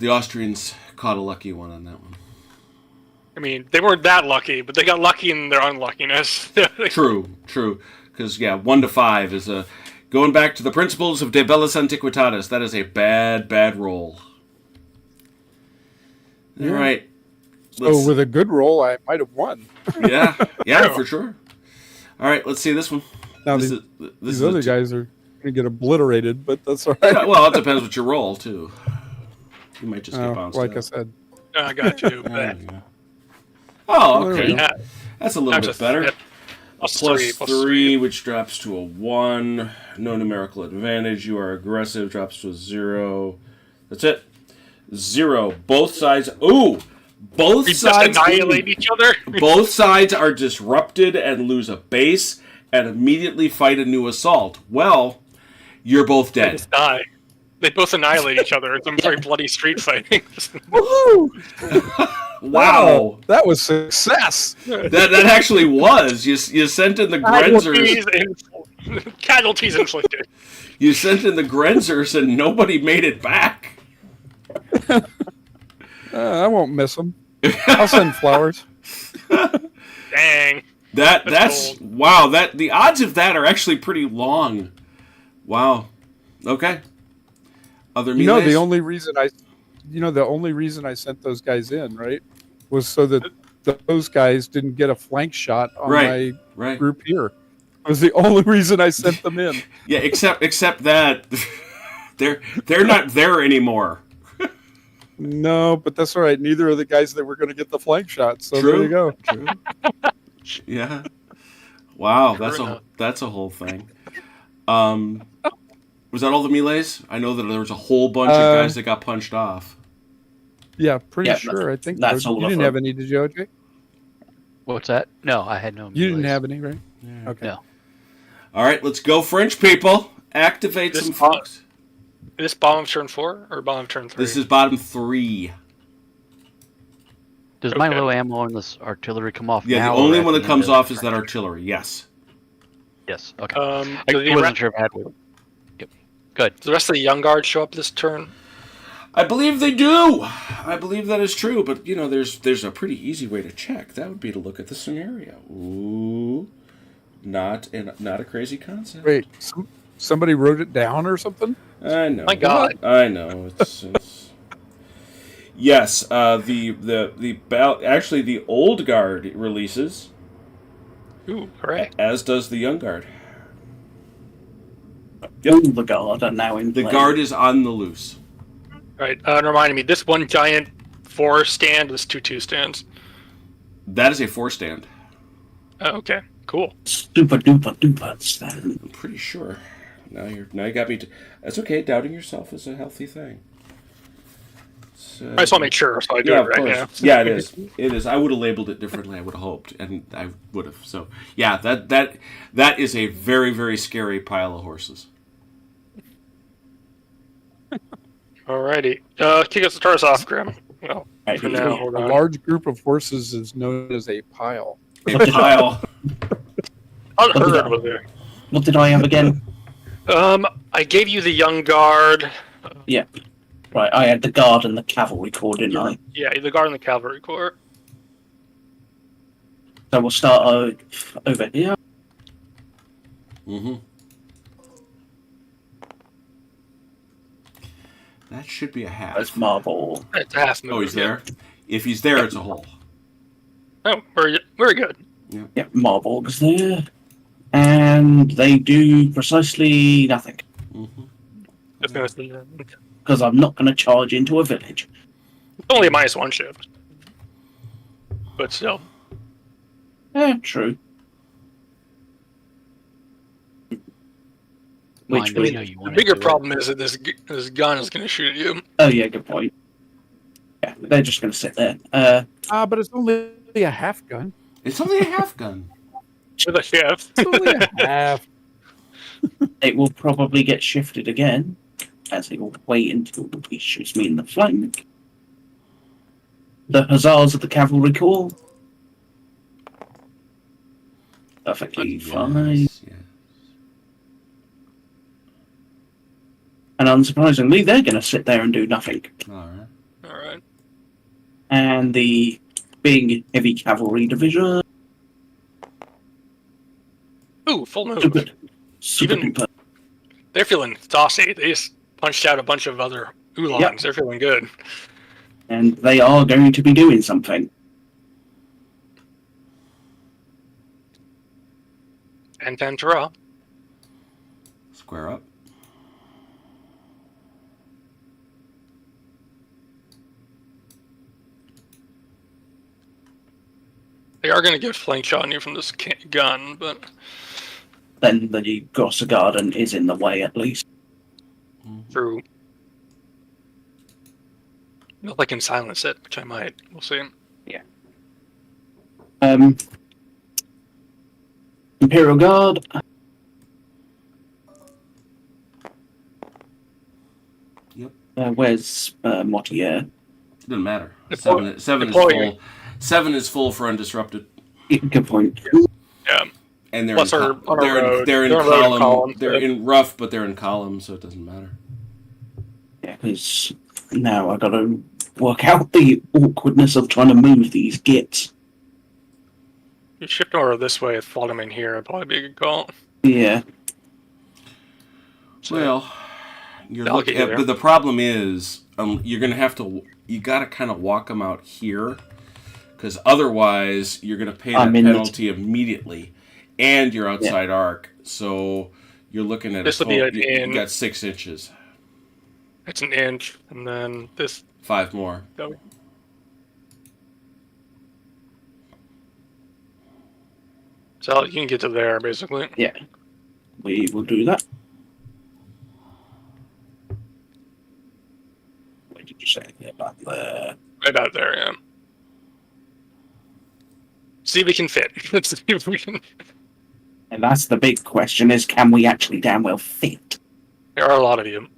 Austrians caught a lucky one on that one. I mean, they weren't that lucky, but they got lucky in their unluckiness. True. Because, 1 to 5 is a... Going back to the principles of De Bellis Antiquitatis, that is a bad roll. Yeah. All right. So with a good roll, I might have won. Yeah, for sure. All right, let's see this one. Now This these is other a guys are going to get obliterated, but that's all right. Yeah, well, it depends what you roll, too. You might just get bounced like out. I said. I got you. There you go. Oh, There we okay. go. That's a little bit better. Plus 3, which drops to a 1. No numerical advantage. You are aggressive, drops to a 0. That's it. 0. Both sides. Ooh! Both We just sides annihilate each other. Both sides are disrupted and lose a base and immediately fight a new assault. Well, you're both They dead. just die. They both annihilate each other in some very bloody street fighting. Wow. That was success. That actually was. You sent in the Grenzers. Casualties inflicted. You sent in the Grenzers and nobody made it back. I won't miss them. I'll send flowers. Dang. That's cold. wow. The odds of that are actually pretty long. Wow. Okay. Other You know melees? the only reason I sent those guys in, right, was so that those guys didn't get a flank shot on my Right. group here. It was the only reason I sent them in. Yeah, except that they're not there anymore. No, but that's all right. Neither of the guys that were going to get the flank shot. So True. there you go. True. Yeah. Wow, True that's a whole thing. Was that all the melees? I know that there was a whole bunch of guys that got punched off. Yeah, pretty Yeah, sure. I think that's so. all You of didn't them. have any, did you, OJ? What's that? No, I had no. You didn't melees. have any, right? Okay. No. All right, let's go, French people. Activate This some bomb- folks. Is this bottom of turn 4 or bottom of turn 3? This is bottom 3. Does my Okay. low ammo on this artillery come off Yeah, now? the or only at one the that end comes of off is turn? that artillery. Yes. Yes. Okay. does I the wasn't sure if I had one. Yep. Good. Does the rest of the young guard show up this turn? I believe they do. I believe that is true, but there's a pretty easy way to check. That would be to look at the scenario. Ooh, not a crazy concept. Wait, somebody wrote it down or something? I know. My God. I know. It's yes. Actually the old guard releases, Ooh, hooray. as does the young guard. All the guard are now in The play. guard is on the loose. Right, and reminding me, this one giant 4 stand was 2 stands. That is a 4 stand. Oh, okay, cool. Super duper stand. I'm pretty sure. Now you got me. That's okay. Doubting yourself is a healthy thing. So, I just want to make sure, so I do yeah, it of right course. now. Yeah, it is. It is. I would have labeled it differently. I would have hoped, and I would have. So, yeah, that is a very, very scary pile of horses. Alrighty. Kick us the stars off, Grim. Well, Right, for now, hold A on. large group of horses is known as a pile. A pile. Unheard was there. What did I have again? I gave you the young guard. Right, I had the guard and the cavalry corps, didn't I? Yeah, the guard and the cavalry corps. So we'll start over here. Mm-hmm. That should be a half. There's Marble. It's a half move. Oh, he's yeah. there. If he's there, it's a hole. Oh, very good. Yeah, Marburg's there. And they do precisely nothing. Mm-hmm. Just gonna see. Because I'm not going to charge into a village. It's only a -1 shift. But still. True. Mind, Which I know we, you The wanna bigger do it. problem is that this gun is going to shoot at you. oh yeah, good point. Yeah, they're just going to sit there. But it's only a half gun. It's only a half gun. To the shift. It's only a half. It will probably get shifted again, as it will wait until he shoots me in the flank. The hussars of the cavalry corps. Perfectly fine. Yes. And unsurprisingly, they're going to sit there and do nothing. All right. Alright. And the big heavy cavalry division. Ooh, full move. So good. Super Even- duper. They're feeling saucy. They just punched out a bunch of other Ulans. Yep. They're feeling good. And they are going to be doing something. And Pantera. Square up. They are going to get flank shot on you from this gun, but Then the Grosser Garden is in the way at least. through. Not like can silence it, which I might. We'll see. Imperial Guard. Yep. Where's Mortier? Doesn't matter. Napoleon- Seven is Napoleon. full. 7 is full for undisrupted. Good point. Yeah. And they're Plus in, our- on our they're in, road. they're in They're on road column. column, They're so- in rough, but they're in column, so it doesn't matter. Yeah, because now I got to work out the awkwardness of trying to move these gits. You shift over this way, follow them in here. It'd probably be a good call. Yeah. So, Well, you're I'll looking get you at, there. but the problem is, you're gonna have to. You got to kind of walk them out here, because otherwise you're gonna pay that I'm in the- penalty immediately, and you're outside arc. So you're looking at This a will be total, an you in. got 6 inches, it's an inch, and then this. 5 more. So you can get to there, basically. Yeah. We will do that. What did you say about there? Right out there, yeah. See if we can fit. Let's see if we can. And that's the big question: is can we actually damn well fit? There are a lot of you.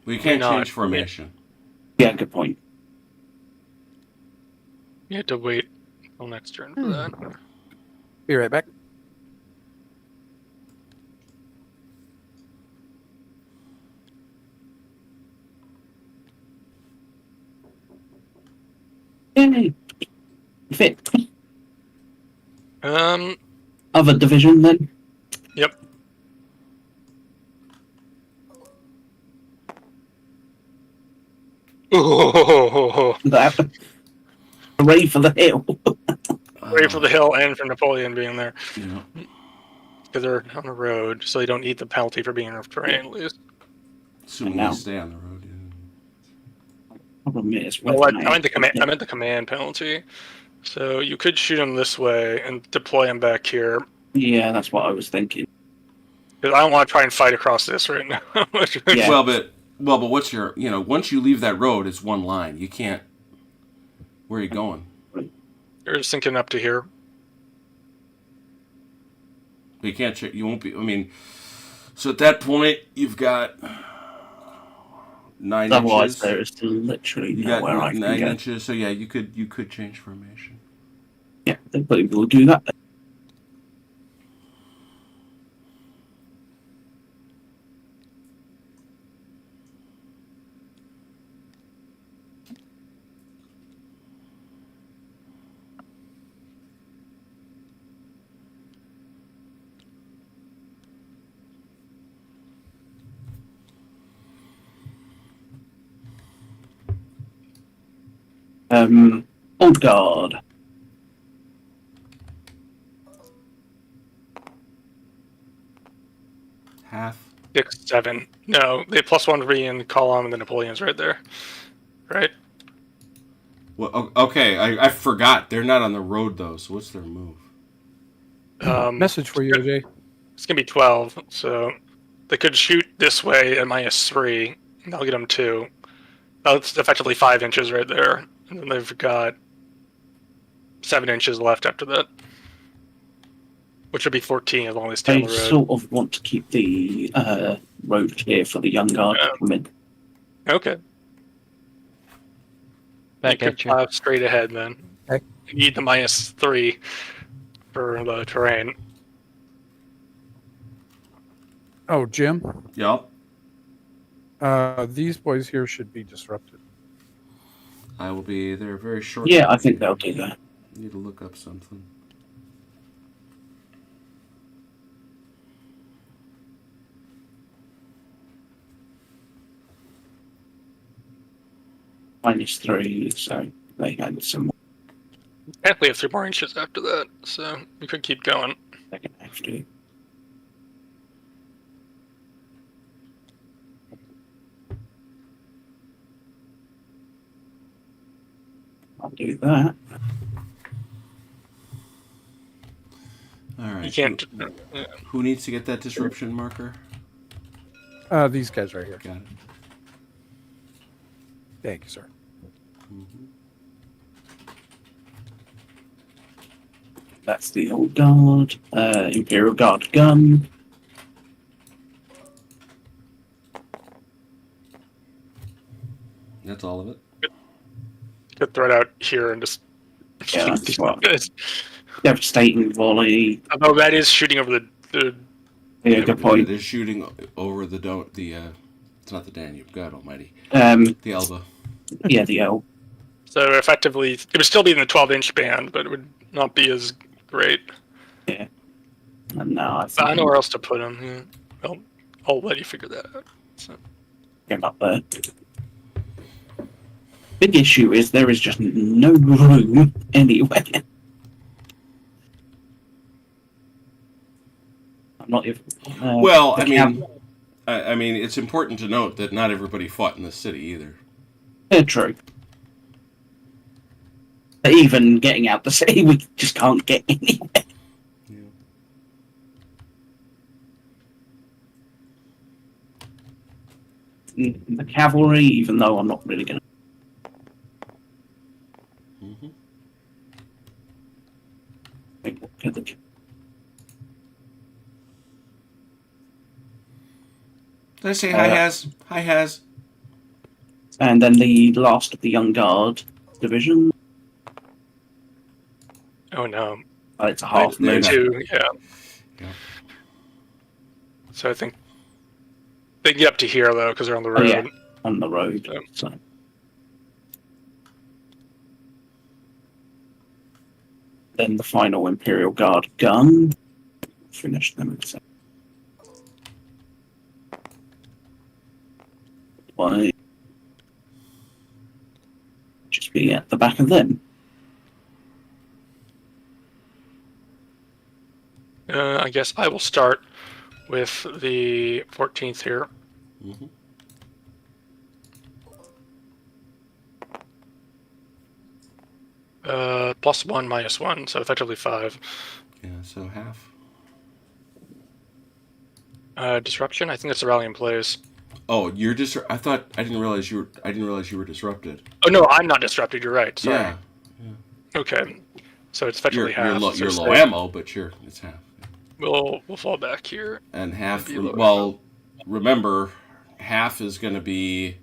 We can't not. change formation. Yeah, good point. You have to wait till next turn for that. Be right back. Yay. Fit. Um. Other division then. Yep. Ooh, That. Hooray for the hill. wait for the hill and for Napoleon being there. Yeah. Because they're on the road, so they don't need the penalty for being in rough terrain, at least. Assuming Now. we stay on the road. Yeah. Problem is, Oh, I meant the command. I meant the command penalty. So you could shoot him this way and deploy him back here. Yeah, that's what I was thinking. Because I don't want to try and fight across this right now. Yeah. Well, but what's your once you leave that road, it's one line. You can't. Where are you going? You're just thinking up to here. You can't. You won't be. I mean, so at that point, you've got 9 Otherwise, inches. there is literally You got nowhere I can 9 go. inches. So yeah, you could change formation. Yeah, but we'll do that. Old guard. Half. 6, 7. No, they +1 for being in the column, and the Napoleon's right there. Right? Well, okay. I forgot they're not on the road though. So what's their move? Message for you, OJ. It's going to be 12, so they could shoot this way at -3, and that'll get them 2. That's effectively 5 inches right there. And then they've got 7 inches left after that. Which would be 14 as long as they stay I on the road. sort of want to keep the road clear for the young guard to come in. Okay. Back you at could you. plow straight ahead then. Okay. You need the -3 for the terrain. Oh, Jim. Yep. These boys here should be disrupted. I will be there very shortly. Yeah, I think they'll do that. Need to look up something. -3, so they had some. Technically, have 3 more inches after that, so we could keep going. They're gonna have to. I'll do that. All right. You can't. Who needs to get that disruption marker? These guys right here. Got it. Thank you, sir. Mm-hmm. That's the old guard. Imperial Guard gun. That's all of it. Could throw it out here and just. Yeah, that's what. Devastating volley. Although that is shooting over the Yeah, good point. They're shooting over the it's not the Danube. God Almighty. The The Elba. Yeah, the L. so effectively it would still be in the 12-inch band, but it would not be as great. And now I know where else to put them. Yeah. Well, I'll let you figure that out. So. Get up there. Big issue is there is just no room anywhere. I'm not even. Well, the I mean, cam- I mean, it's important to note that not everybody fought in the city either. True. But even getting out the city, we just can't get anywhere. The cavalry, even though I'm not really going to. Mm-hmm. Did I say hi, Has? Hi, Has. And then the last of the Young Guard division. Oh no. It's a half They're move. not- Two, yeah. Yeah. So I think they can get up to here though because they're on the road. yeah. On the road. Yeah. So. Then the final Imperial Guard gun. Finish them in a second. Why? Just be at the back of them. I guess I will start with the 14th here. Mm-hmm. +1, -1, so effectively 5. Yeah, so half. Disruption. I think that's the rally in place. Oh, you're I didn't realize you were disrupted. Oh no, I'm not disrupted. You're right. Sorry. Yeah. Okay. So it's effectively half. So You're low say ammo, but it's half. We'll fall back here. And half. Be low Well, remember, half is going to be.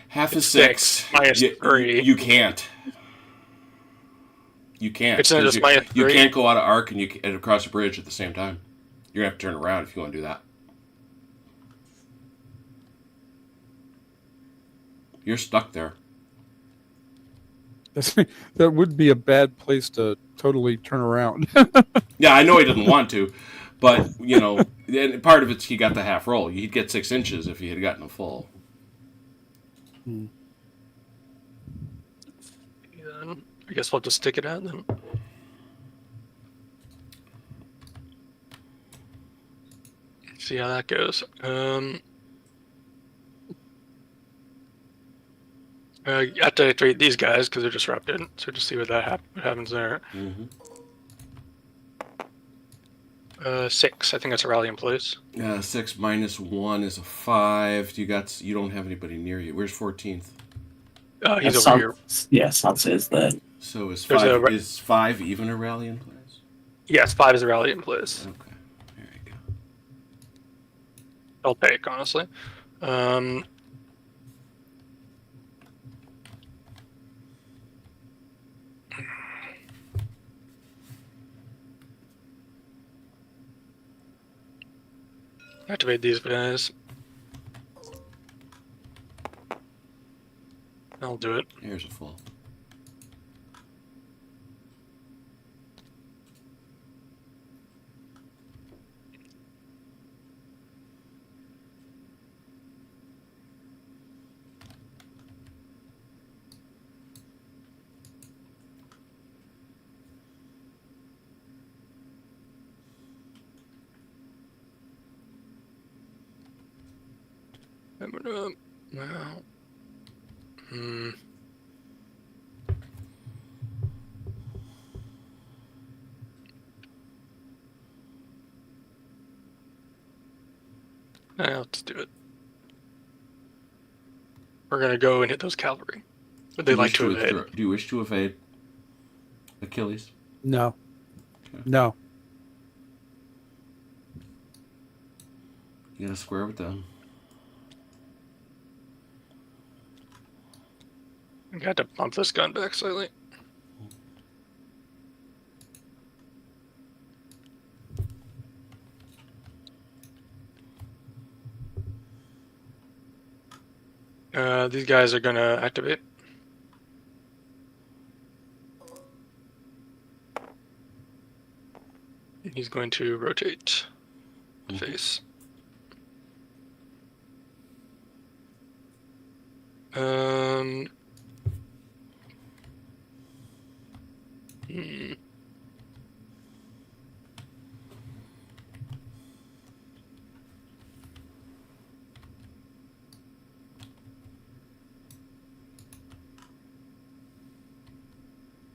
Half is 6 -3. You can't. You can't. It's not 'cause just -3. You can't go out of arc and across a bridge at the same time. You're gonna have to turn around if you want to do that. You're stuck there. That would be a bad place to totally turn around. Yeah, I know he didn't want to, but and part of it's he got the half roll. He'd get 6 inches if he had gotten a full. Then I guess we'll just stick it out then. See how that goes. You have to treat these guys because they're disrupted. So just see what what happens there. Mm-hmm. 6. I think that's a rally in place. 6 -1 is a 5. You don't have anybody near you. Where's 14th? He's over here. Yeah, Sansa is there. So is There's 5 a is 5 even a rally in place? Yes, 5 is a rally in place. Okay, there you go. I'll take, honestly. Activate these guys. I'll do it. Here's a full. I'm gonna. Well. Let's do it. We're gonna go and hit those cavalry. Would they like to evade? Do you wish to evade Achilles? No. Okay. No. You gotta square with them. I got to bump this gun back slightly. These guys are gonna activate. And he's going to rotate the face.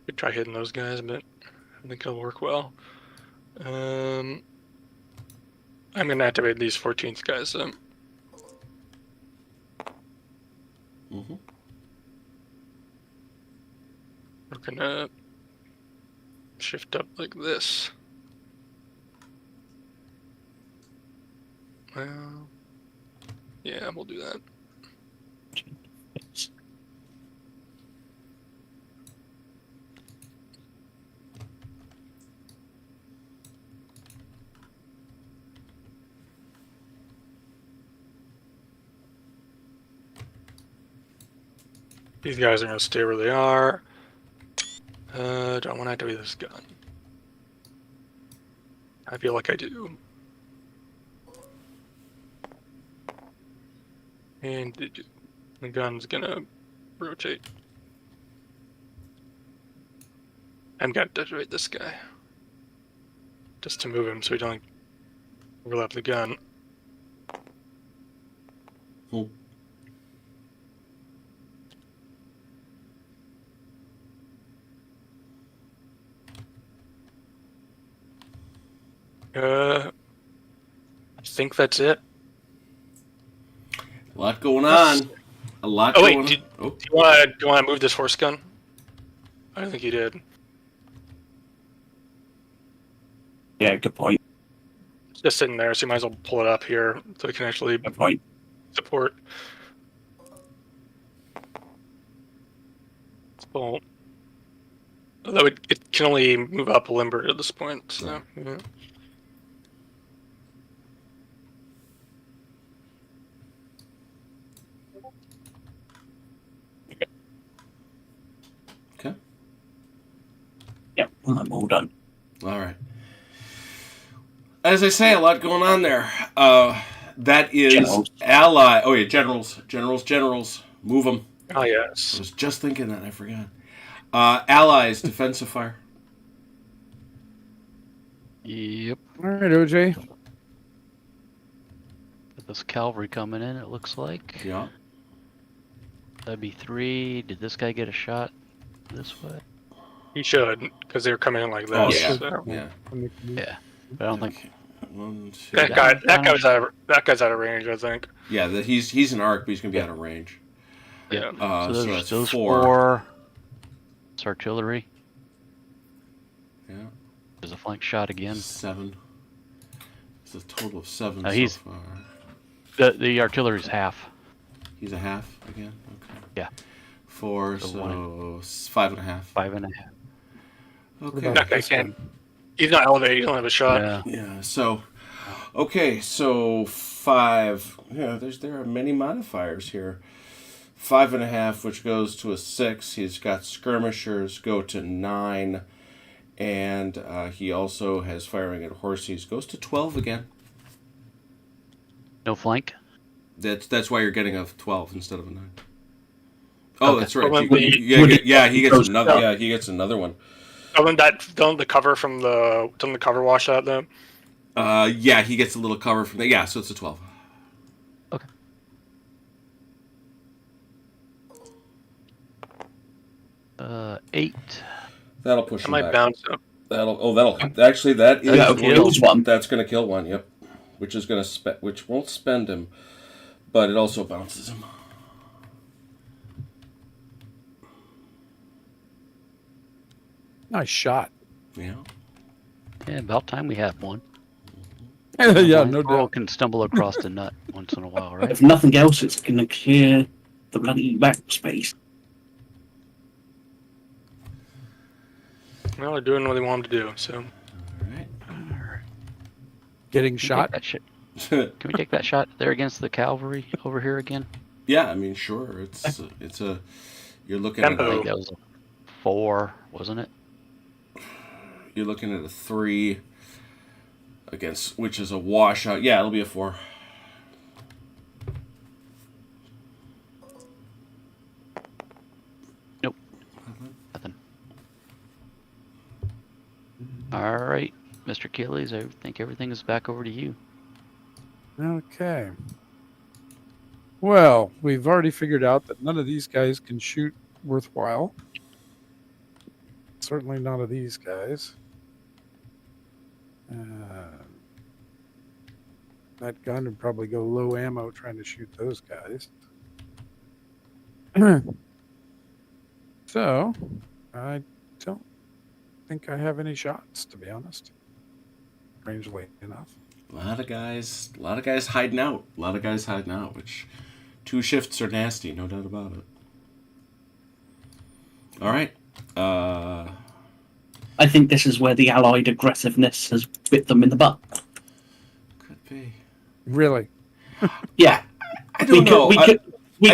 Could try hitting those guys, but I think it'll work well. I'm gonna activate these 14th guys. We're gonna shift up like this. Well, yeah, we'll do that. These guys are gonna stay where they are. Don't want to activate this gun. I feel like I do. And the gun's gonna rotate. I'm gonna activate this guy. Just to move him so we don't overlap the gun. Cool. I think that's it. A lot going on. A lot Oh going wait, on. do you want to move this horse gun? I don't think you did. Yeah, good point. It's just sitting there, so you might as well pull it up here so it can actually Good point. support. Well, although it can only move up a limber at this point, so yeah. Okay. Yep, I'm all done. All right. As I say, a lot going on there. That is Generals. ally. Oh yeah, generals. Move them. Oh I yes. was just thinking that. I forgot. Allies, defensive fire. Yep. All right, OJ. Got this cavalry coming in, it looks like. Yeah. That'd be 3. Did this guy get a shot this way? He should, because they're coming in like Oh this. yeah. So. Yeah. Yeah. But I don't think. Okay. 1, 2. That guy's out of range, I think. Yeah, he's an arc, but he's gonna be out of range. Yeah. So that's those 4. 4. It's artillery. Yeah. There's a flank shot again. 7. It's a total of 7 he's- so far. The artillery's half. He's a half again. Okay. Yeah. 4, So so 5.5. 5.5. Okay. That guy can't. He's not elevated. He don't have a shot. Yeah. Yeah. So, okay. So 5. Yeah. There are many modifiers here. 5.5, which goes to a 6. He's got skirmishers, go to 9. And he also has firing at horses, goes to 12 again. No flank? That's why you're getting a 12 instead of a 9. Oh, Okay. that's right. Well, He gets another. Yeah, he gets another one. Don't the cover doesn't the cover wash out though? Yeah, he gets a little cover from that. Yeah, so it's a 12. Okay. Eight. That'll push I him might back. bounce up. That'll actually that is That'll kill one. That's going to kill one. Yep, which won't spend him, but it also bounces him. Nice shot. Yeah. Yeah, about time we have one. Yeah, no Squirrel doubt. can stumble across the nut once in a while, right? If nothing else, it's going to clear the bloody backspace. Well, they're doing what they want to do. So All right. Getting Can we shot. take that shot? Can we take that shot there against the cavalry over here again? Yeah, I mean, sure. It's a. You're looking I Tempo. at think that was a 4, wasn't it? you're looking at a 3 against, which is a washout. Yeah, it'll be a 4. Nope. Nothing. All right, Mr. Achilles, I think everything is back over to you. Okay. Well, we've already figured out that none of these guys can shoot worthwhile. Certainly none of these guys. That gun would probably go low ammo trying to shoot those guys. So, I don't think I have any shots, to be honest. Strangely enough. A lot of guys hiding out. Which 2 shifts are nasty, no doubt about it. All right. I think this is where the Allied aggressiveness has bit them in the butt. Could be. Really? Yeah, I don't know. We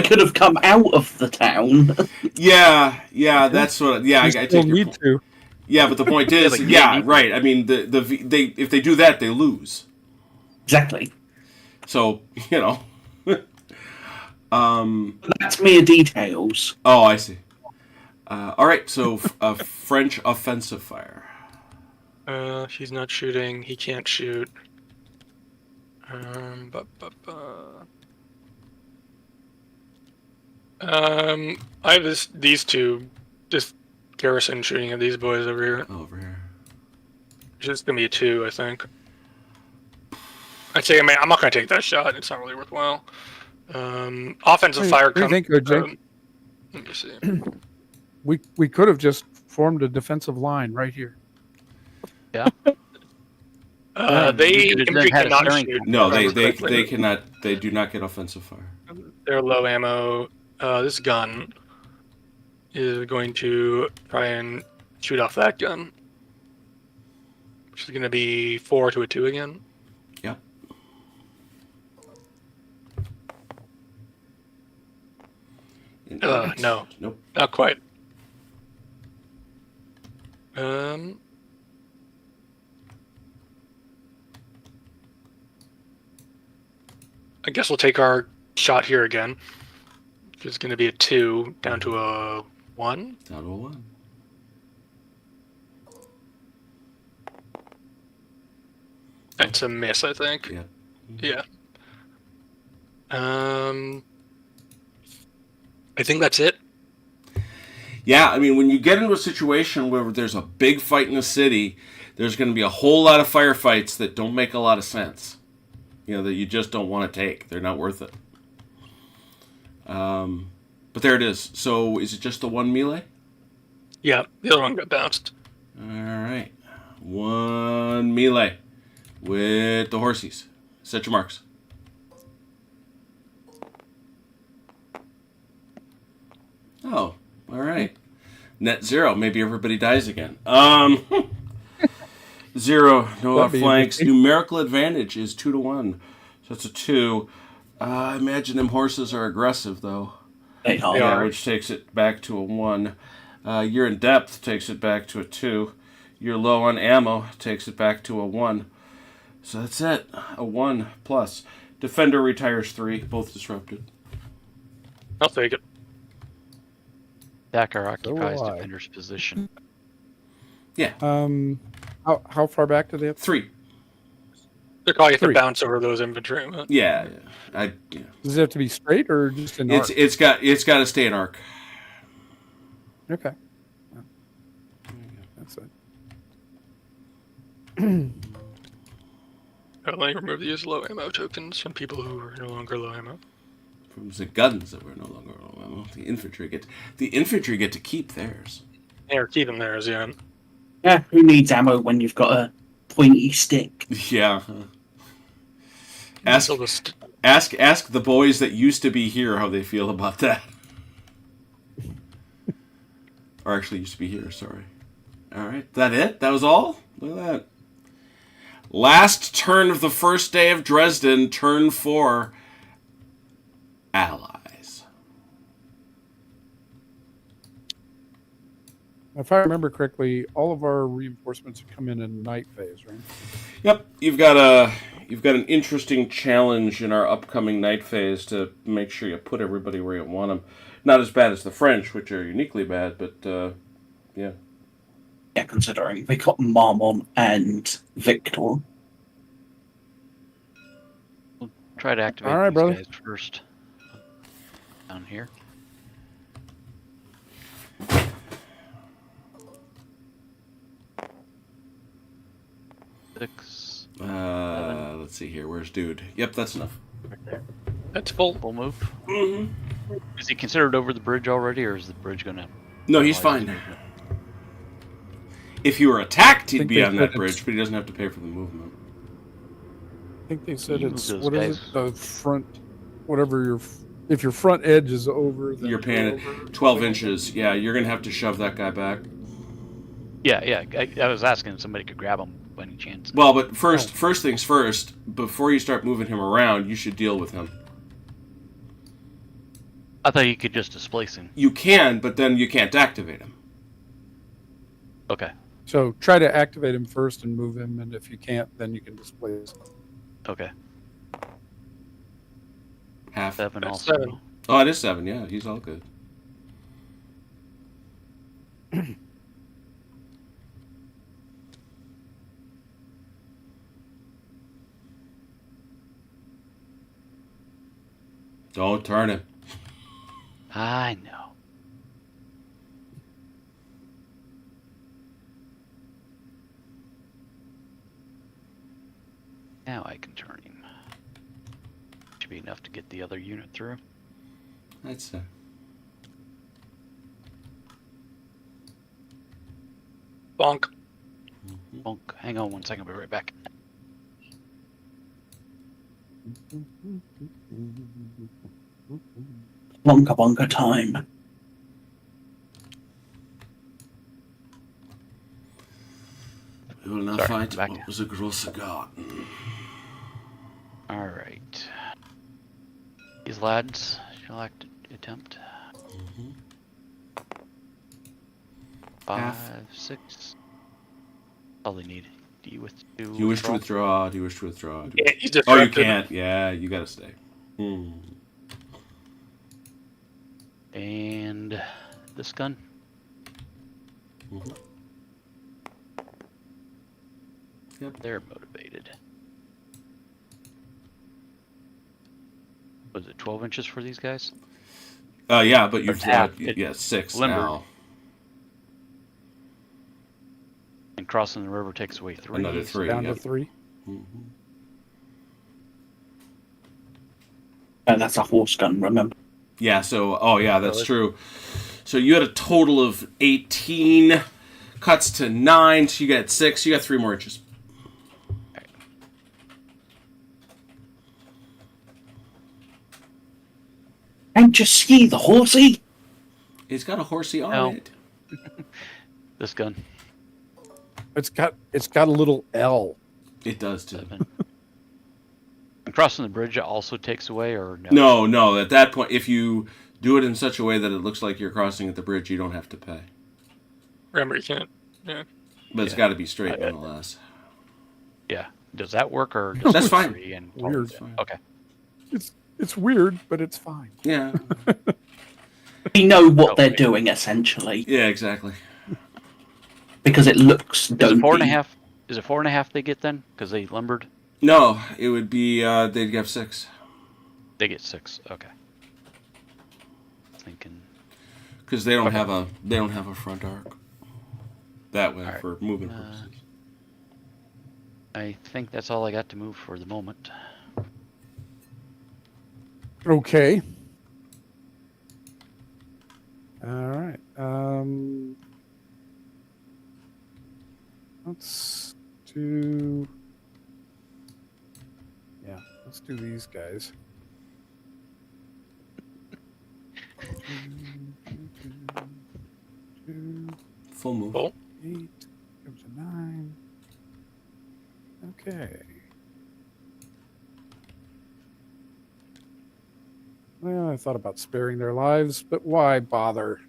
could have come out of the town. Yeah, that's what. Yeah, I You take still your need point. to. Yeah, but the point is, but yeah, right. I mean, they if they do that, they lose. Exactly. So That's mere details. Oh, I see. All right, so a French offensive fire. he's not shooting. He can't shoot. I have these two, just garrison shooting at these boys over here. Over here. It's just gonna be a 2, I think. I'd say, I'm not gonna take that shot. It's not really worthwhile. Offensive fire What do you think, OJ? Let me see. We could have just formed a defensive line right here. Yeah. They You could've infantry had a cannot steering shoot. No, if I they remember correctly. cannot. They do not get offensive fire. They're low ammo. This gun is going to try and shoot off that gun, which is going to be 4 to a 2 again. Yep. No, Nope. not quite. I guess we'll take our shot here again. It's going to be a 2 down to a 1. Down to a 1. That's a miss, I think. Yeah. Yeah. I think that's it. Yeah, I mean, when you get into a situation where there's a big fight in the city, there's going to be a whole lot of firefights that don't make a lot of sense. That you just don't want to take. They're not worth it. But there it is. So is it just the 1 melee? Yeah, the other one got bounced. All right. 1 melee with the horsies. Set your marks. Oh, all right. Net 0. Maybe everybody dies again. 0. No That'd be flanks. interesting. Numerical advantage is 2 to 1. So that's a 2. I imagine them horses are aggressive, though. They are. Yeah, which takes it back to a 1. You're in depth takes it back to a 2. You're low on ammo takes it back to a 1. So that's it. A 1 plus. Defender retires 3, both disrupted. I'll take it. Dakar occupies will I. defender's position. How far back do they have? 3. They're probably have to 3. bounce over those infantry. But Yeah. Does it have to be straight or just an arc? It's got to stay an arc. Okay. That's it. let me remove these low ammo tokens from people who are no longer low ammo. From the guns that were no longer low ammo, the infantry get to keep theirs. Yeah, or keep them there, yeah. Yeah, who needs ammo when you've got a pointy stick? Yeah. Ask the boys that used to be here how they feel about that. Or actually used to be here, sorry. Alright, that it? That was all? Look at that. Last turn of the first day of Dresden, turn 4. Allies. If I remember correctly, all of our reinforcements come in night phase, right? Yep, you've got an interesting challenge in our upcoming night phase to make sure you put everybody where you want them. Not as bad as the French, which are uniquely bad, but yeah. Yeah, considering they got Marmont and Victor. We'll try to activate All right, these brother. guys first. Down here. Six. Let's see here. Where's dude? Yep, that's enough. Right there. That's full. Full move. Mm-hmm. Is he considered over the bridge already, or is the bridge gonna? No, he's fine. If you were attacked, he'd think be they on that said bridge, it's- but he doesn't have to pay for the movement. I think they said You it's move those what is guys. it? The front, whatever your, if your front edge is over, then You're paying it over. 12 inches. Yeah, you're gonna have to shove that guy back. Yeah. I was asking if somebody could grab him by any chance. Well, but first things first. Before you start moving him around, you should deal with him. I thought you could just displace him. You can, but then you can't activate him. Okay. So try to activate him first and move him, and if you can't, then you can displace him. Okay. Half. 7 That's also. 7. Oh, it is 7. Yeah, he's all good. Don't turn him. I know. Now I can turn him. Should be enough to get the other unit through. That's Bonk. Bonk. Hang on one second, I'll be right back. Bonka bonka time. We will now Sorry, fight back. what was a grosse garden. Alright. These lads shall attempt. Mm-hmm. 5, Half. 6. All they need. Do you wish to Do you wish to withdraw? Do you wish to withdraw? Yeah, he's Oh, you disrupted. can't. Yeah, you gotta stay. Hmm. And this gun? Mhm. Yep. They're motivated. Was it 12 inches for these guys? Yeah, but you've It's half. yeah 6 Limber. now. And crossing the river takes away 3. Another 3. Down Yep. to 3. Mhm. And that's a horse gun, remember? Yeah. So, oh yeah, that's Really? true. So you had a total of 18. Cuts to 9. So you got 6. You got 3 more inches. Can't you see the horsey? It's got a horsey on No. it. This gun. It's got a little L. It does too. 7. And crossing the bridge also takes away, or no? No. At that point, if you Do it in such a way that it looks like you're crossing at the bridge. You don't have to pay. Remember, you can't. Yeah. But it's got to be straight nonetheless. Yeah. Does that work or just That's fine. three and Weird. Fine. Okay. It's weird, but it's fine. Yeah. We know what Oh, they're wait. doing essentially Yeah, exactly. because it looks Is it dopey. 4.5? Is it 4.5 they get then? Because they lumbered? No, it would be, they'd have 6. They get 6. Okay. Thinking. Because they don't Okay. have a front arc. That way, Alright. for movement purposes. I think that's all I got to move for the moment. Okay. All right. Let's do. Yeah, let's do these guys. Two, Full move. Cool. 8, comes to 9. Okay. Well, I thought about sparing their lives, but why bother?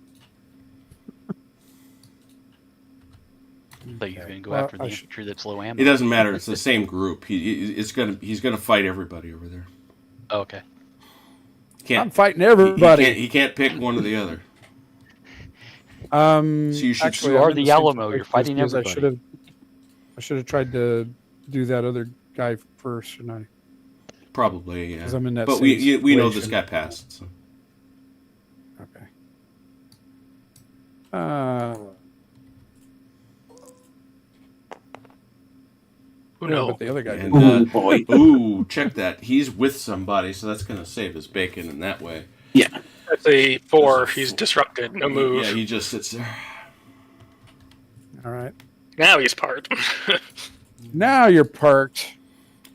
So you're going to go Well, after the I should- infantry that's low ammo? It doesn't matter. It's the same group. He's gonna fight everybody over there. Oh, okay. I'm Can't fighting he everybody. can't pick one or the other. So you should- actually, You I'm are in the same Alamo, you're situation fighting because everybody. I should have tried to do that other guy first, shouldn't I? Probably, yeah. 'Cause I'm in that but same we know this situation. got passed. So. Okay. Who Yeah, knows? but the other guy And, didn't. Oh boy. Ooh, check that. He's with somebody, so that's going to save his bacon in that way. Yeah. That's a 4. He's disrupted. No move. Yeah, he just sits there. All right. Now he's part. Now you're parked.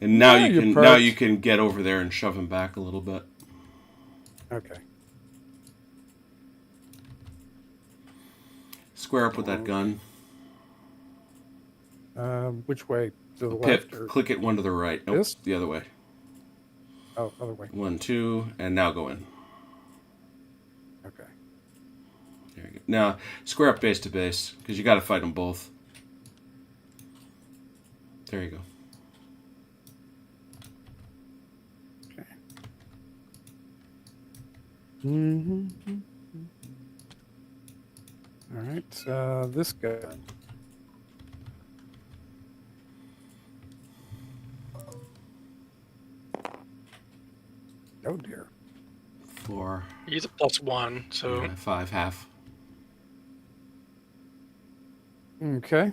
And now Yeah, you you're can parked. get over there and shove him back a little bit. Okay. Square up with that gun. Which way? To the Pip, left or click it one to the right. Nope, This? the other way. oh, other way? 1, 2, and now go in. Okay. There you go. Now square up base to base because you got to fight them both. There you go. Okay. Mm-hmm. All right. This guy. Oh dear. 4, He's a +1, so 5, half. Okay.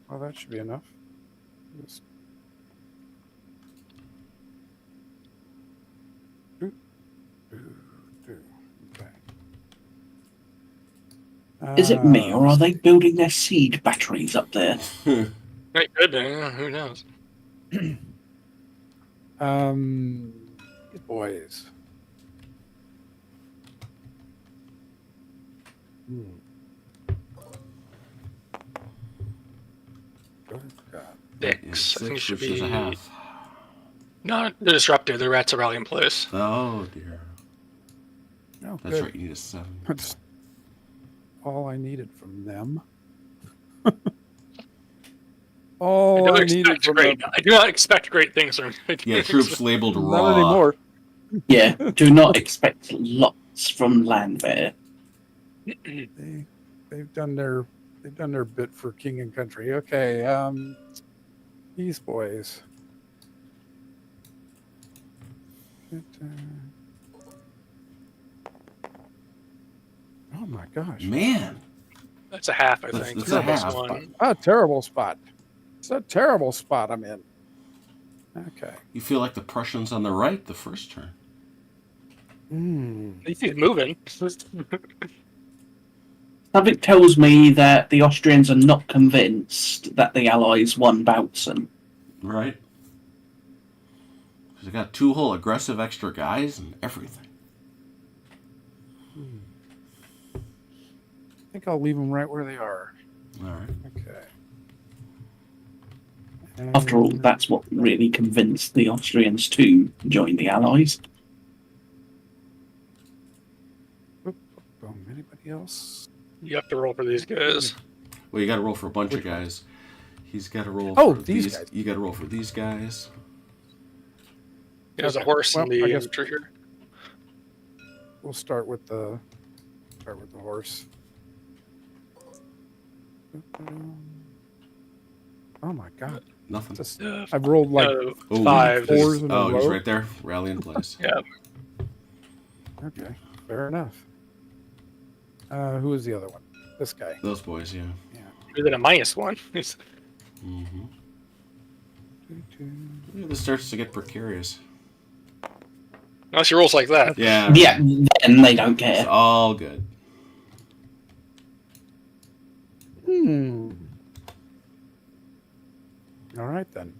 Well, that should be enough. Just... Okay. Is it me, or are they building their seed batteries up there? it could be. Who knows? These boys. Hmm. Good God. 6. I think it should which is be. a half. Not the disruptor. The rats are rallying in place. Oh dear. Oh, That's good. right. You need a 7. That's all I needed from them. I all don't I needed expect from great. them. I do not expect great things from. Yeah, troops labeled raw. Not anymore. Yeah. Do not expect lots from land there. They've done their bit for king and country. Okay, these boys. Oh my gosh! Man, That's a half, I That's- think. that's a half. +1. A terrible spot. It's a terrible spot I'm in. Okay. you feel like the Prussians on the right the first turn. He's moving. Something tells me that the Austrians are not convinced that the Allies won Bautzen. Right. Because they got 2 whole aggressive extra guys and everything. I think I'll leave them right where they are. All right. Okay. After all, And- that's what really convinced the Austrians to join the Allies. Anybody else? You have to roll for these guys. Well, you got to roll for a bunch Which of guys. He's got to roll. Oh, for these guys. You got to roll for these guys. There's a Okay. horse Well, in the I guess- infantry here. We'll start with the horse. Oh my god! Nothing. Just, Uh, I've rolled like Oh, 5. fours in a Oh, he's row. right there. Rally in place. Yeah. Okay, fair enough. Who was the other one? This guy. Those boys, yeah. You're then a -1. He's- Mm-hmm. Yeah, this starts to get precarious. Unless he rolls like that. Yeah. Yeah, then they don't It's care. all good. All right then.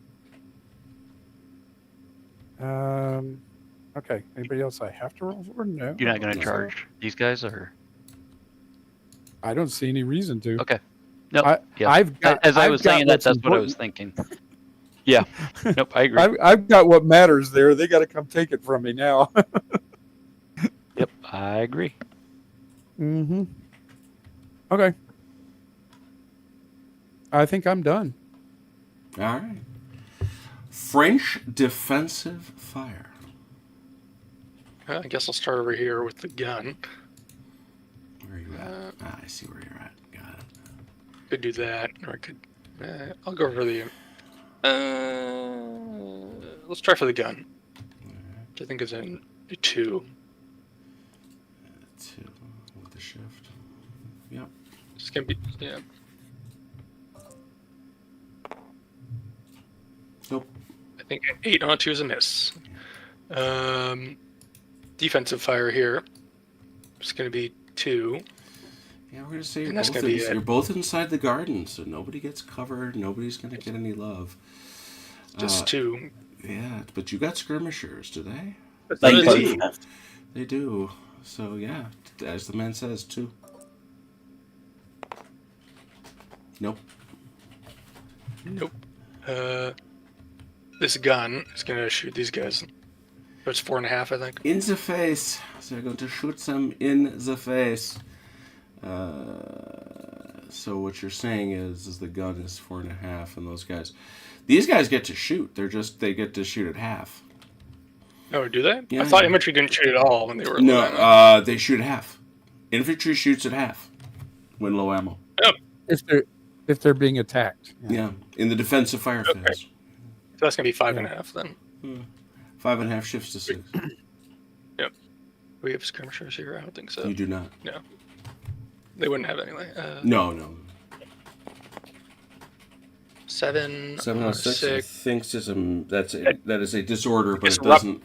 Okay. Anybody else I have to roll for? No. You're not going to No. charge these guys, or I don't see any reason to. okay? No, I- yeah. I've got. As I I've was got saying that, what's that's what I was important. thinking. Yeah. Nope. I agree. I've got what matters there. They got to come take it from me now. Yep. I agree. Mm-hmm. Okay. I think I'm done. All right. French defensive fire. I guess I'll start over here with the gun. Where are you at? I see where you're at. Got it. Could do that, or I could. I'll go for the. Let's try for the gun. Which I think is in 2. 2 with the shift. Yep. It's gonna be Nope. I think 8 on 2 is a miss. Defensive fire here. It's gonna be 2. Yeah, we're gonna say you're And that's both, gonna be it. you're both inside the garden, so nobody gets covered. Nobody's gonna get any love. Just 2. Yeah, but you got skirmishers, do they? They Another both 2. have. They do. So yeah, as the man says, 2. Nope. Nope. This gun is gonna shoot these guys. So it's 4.5, I think. In the face. So you're going to shoot them in the face. So what you're saying is the gun is 4.5, and these guys get to shoot. They get to shoot at half. Oh, do they? Yeah, I thought yeah. infantry didn't shoot at all when they were. No, low ammo. they shoot half. Infantry shoots at half when low ammo. If they're being attacked. Yeah, in the defensive fire Okay. phase. So that's gonna be 5.5 then. 5.5 shifts to 6. We have skirmishers here. I don't think so. You do not. They wouldn't have anyway. No. 7. 706. I 6. think that is a disorder, but It's it doesn't.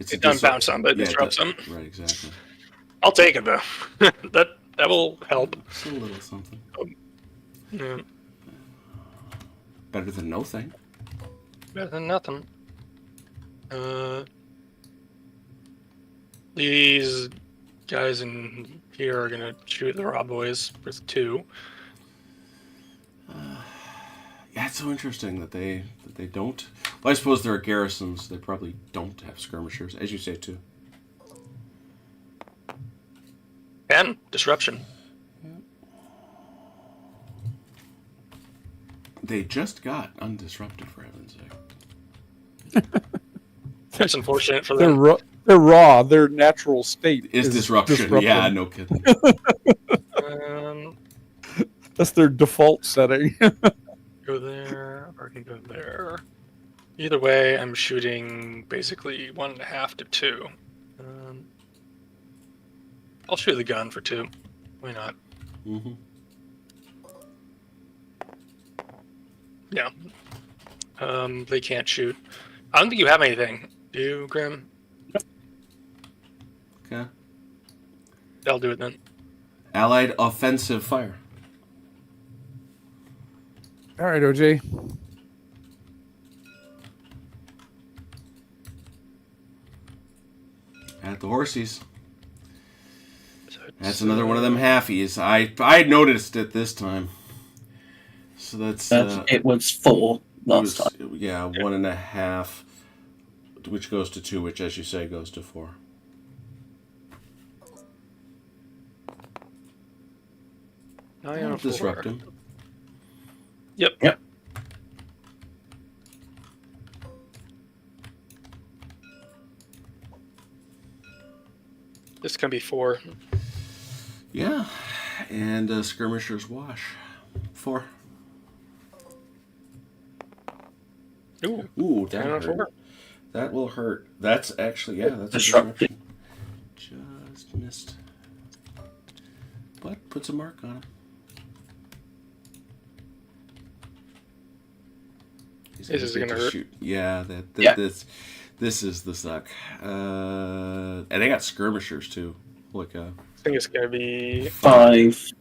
It doesn't bounce them, but it disrupts them. Right, exactly. I'll take it though. that will help. It's a little something. Yeah. Better than no thing. Better than nothing. These guys in here are gonna shoot the raw boys with 2. Yeah, it's so interesting that they don't. Well, I suppose there are garrisons. They probably don't have skirmishers, as you say too. And disruption. They just got undisrupted, for heaven's sake. That's unfortunate for They're them. they're raw. Their natural state Is disruption. disrupted. Yeah, no kidding. That's their default setting. Go there, or I can go there. Either way, I'm shooting basically 1.5 to 2. I'll shoot the gun for 2. Why not? Mm-hmm. Yeah. They can't shoot. I don't think you have anything. Do you, Grim? Okay. I'll do it then. Allied offensive fire. All right, OJ. At the horsies. So That's another one of them halfies. I noticed it this time. So that's It was 4 last time. yeah, 1.5, which goes to 2, which, as you say, goes to 4. 9 on a 4. Disrupt him. Yep. This can be 4. Yeah. And skirmishers wash. 4. Ooh, that 10 on a 4. hurt. That will hurt. That's actually, yeah, that's Disrupted. a disruption. Just missed. But puts a mark on him. He's This is gonna hurt. shoot. Yeah, Yeah. this is the suck. And they got skirmishers too. Like I think it's going to be 5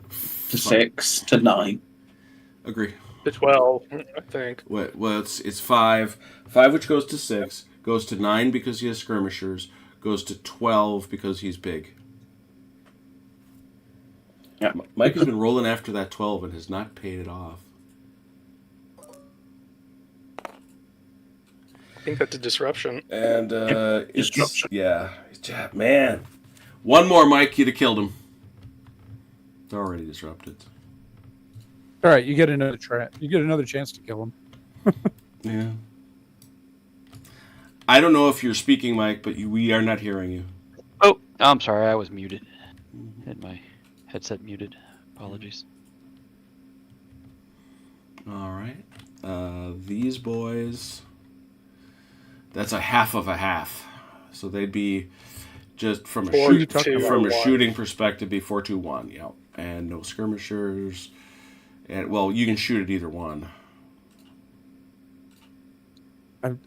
to 6 to 9. Agree. to 12, I think. Well, it's 5. 5, which goes to 6, goes to 9 because he has skirmishers, goes to 12 because he's big. Yeah. Mike has been rolling after that 12 and has not paid it off. I think that's a disruption. And it's Disruption. yeah, man. One more, Mike, you'd have killed him. It's already disrupted. All right, you get another You get another chance to kill him. Yeah. I don't know if you're speaking, Mike, but we are not hearing you. Oh, I'm sorry, I was muted. Had my headset muted. Apologies. All right. These boys. That's a half of a half. So they'd be just from a 4, 2, from a 1. shooting perspective, be 4-2-1. Yep. And no skirmishers. And well, you can shoot at either one.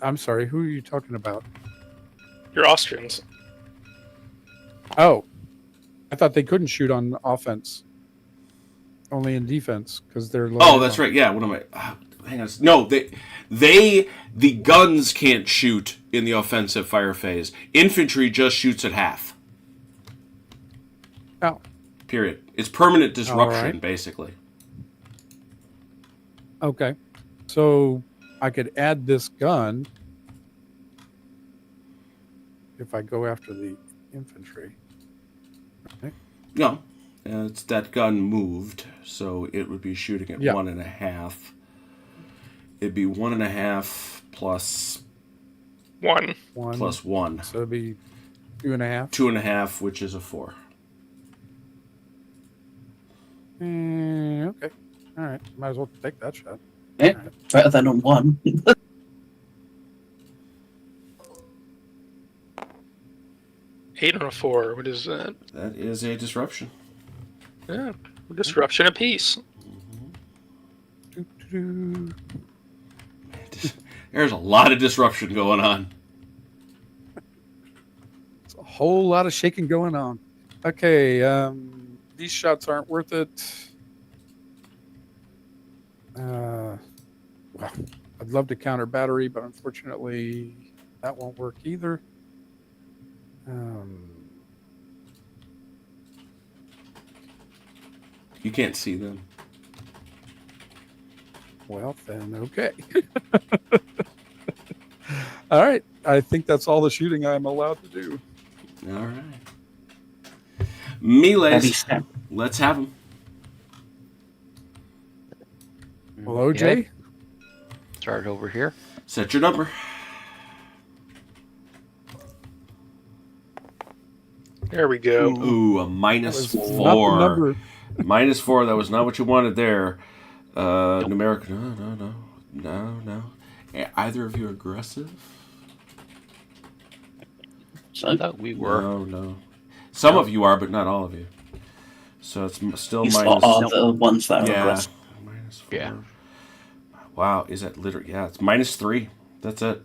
I'm sorry. Who are you talking about? You're Austrians. Oh, I thought they couldn't shoot on offense. Only in defense because they're. Oh, that's right. Yeah. What am I? Hang on. No, the guns can't shoot in the offensive fire phase. Infantry just shoots at half. Oh. Period. It's permanent disruption, right. basically. Okay, so I could add this gun if I go after the infantry. Okay. No, it's that gun moved, so it would be shooting at 1.5. It'd be 1.5 plus 1. plus 1. So it'd be 2.5. 2.5, which is a 4. Okay. All right. Might as well take that shot. Yeah, better than on 1. 8 on a 4. What is that? That is a disruption. Yeah, disruption apiece. Doo-doo-doo. There's a lot of disruption going on. It's a whole lot of shaking going on. Okay. These shots aren't worth it. Well, I'd love to counter battery, but unfortunately, that won't work either. You can't see them. Well, then, okay. All right. I think that's all the shooting I'm allowed to do. All right. Melees. Heavy Let's have them. Well, OJ? Start over here. Set your number. There we go. Ooh, a minus That was not the 4. number. Minus 4. That was not what you wanted there. Numeric. No. Either of you aggressive? I thought we were. No. Some of you are, but not all of you. So it's still These minus. are the ones that are Yeah. aggressive. Minus 4. Yeah. Wow, is that literally? Yeah, it's minus 3. That's it.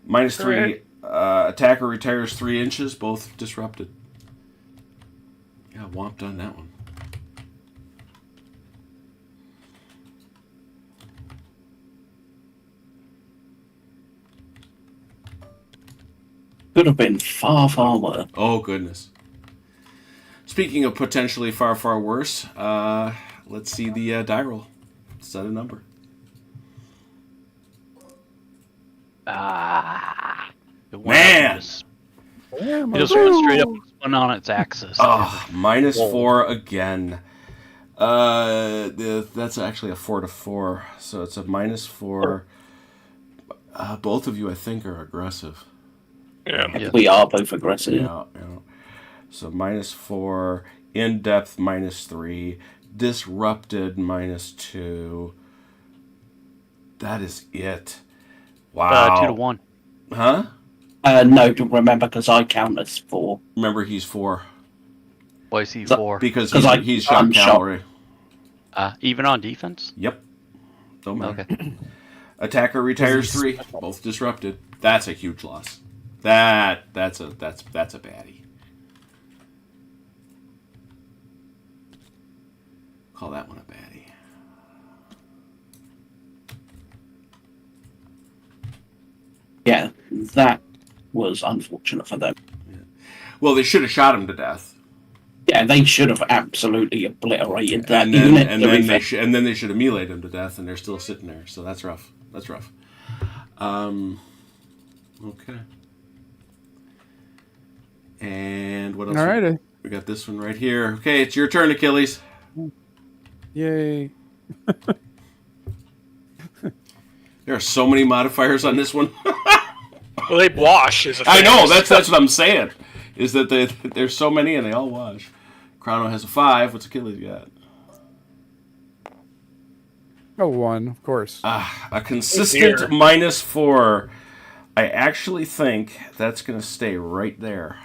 Minus 3. Alright. Attacker retires 3 inches, both disrupted. Yeah, womped on that one. Could have been far, far worse. Oh, goodness. Speaking of potentially far, far worse, let's see the die roll. Set a number. It went Man! up and it just went straight up and spun on its axis. Oh, minus 4 again. That's actually a 4 to 4, so it's a -4. Both of you, I think, are aggressive. Yeah. Yeah. We are both aggressive. Yeah. So -4, in depth -3, disrupted -2. That is it. Wow. 2 to 1. Huh? No, remember, because I count as 4. Remember, he's 4 Why is he So- 4? because 'Cause he's shock I'm cavalry. Even on defense? Yep. Don't matter. Okay. Attacker retires 3, both disrupted. That's a huge loss. That's a baddie. Call that one a baddie. Yeah, that was unfortunate for them. Well, they should have shot him to death, Yeah, they should have absolutely obliterated that and then unit. and then they should have meleeed him to death, and they're still sitting there. So that's rough. That's rough. Okay. And what else? All right. We got this one right here. Okay, it's your turn, Achilles. Yay. There are so many modifiers on this one. Well, they wash. Is a I thing. know. That's what I'm saying. Is that there's so many and they all wash. Chrono has a 5. What's Achilles got? Oh, 1, of course. A consistent Dear. -4. I actually think that's going to stay right there.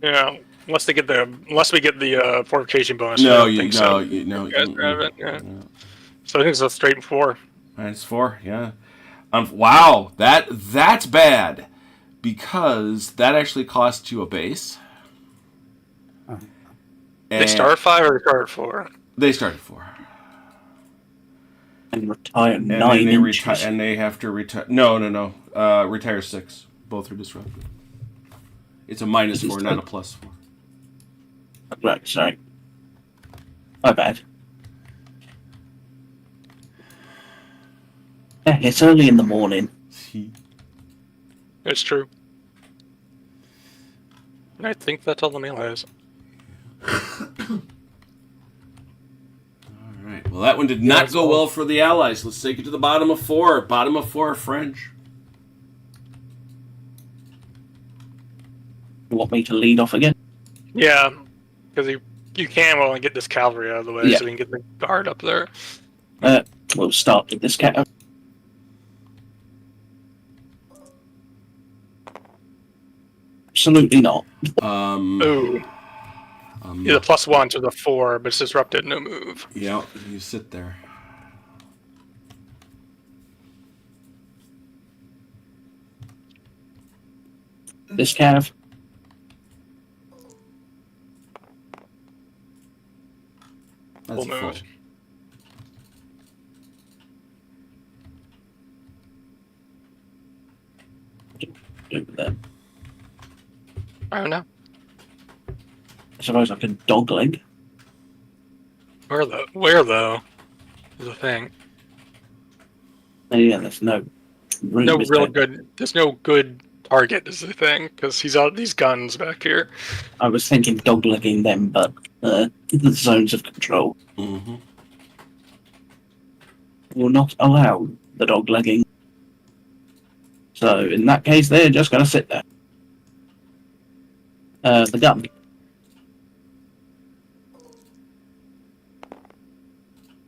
Yeah. Unless we get the fortification bonus. No, I don't you think no, so. you no. You guys have it? Yeah. So I think it's a straight 4. -4. Yeah. Wow. That's bad because that actually costs you a base. They start at 5 or start at 4? They start at 4. And retire And 9 then they inches. and they have to retire. No. Retire 6. Both are disrupted. It's a -4, not a +4. Right, sorry. My bad. Yeah, it's early in the morning. It's true. I think that's all the melee is. All right. Well, that one did not go well for the Allies. Let's take it to the bottom of 4. Bottom of 4, French. You want me to lead off again? Yeah, because you can well and get this cavalry out of the way Yeah. so we can get the guard up there. We'll start with this cat. Absolutely not. Ooh. He's a +1 to the 4, but it's disrupted, no move. Yeah, you sit there. This cav. That's Full full. move. Do that. I don't know. I suppose I could dogleg. Where though? Is the thing. Yeah, there's no room. No is real there? good. There's no good target. Is the thing because he's out these guns back here. I was thinking doglegging them, but the zones of control Mm-hmm. will not allow the doglegging. So in that case, they're just going to sit there. The gun.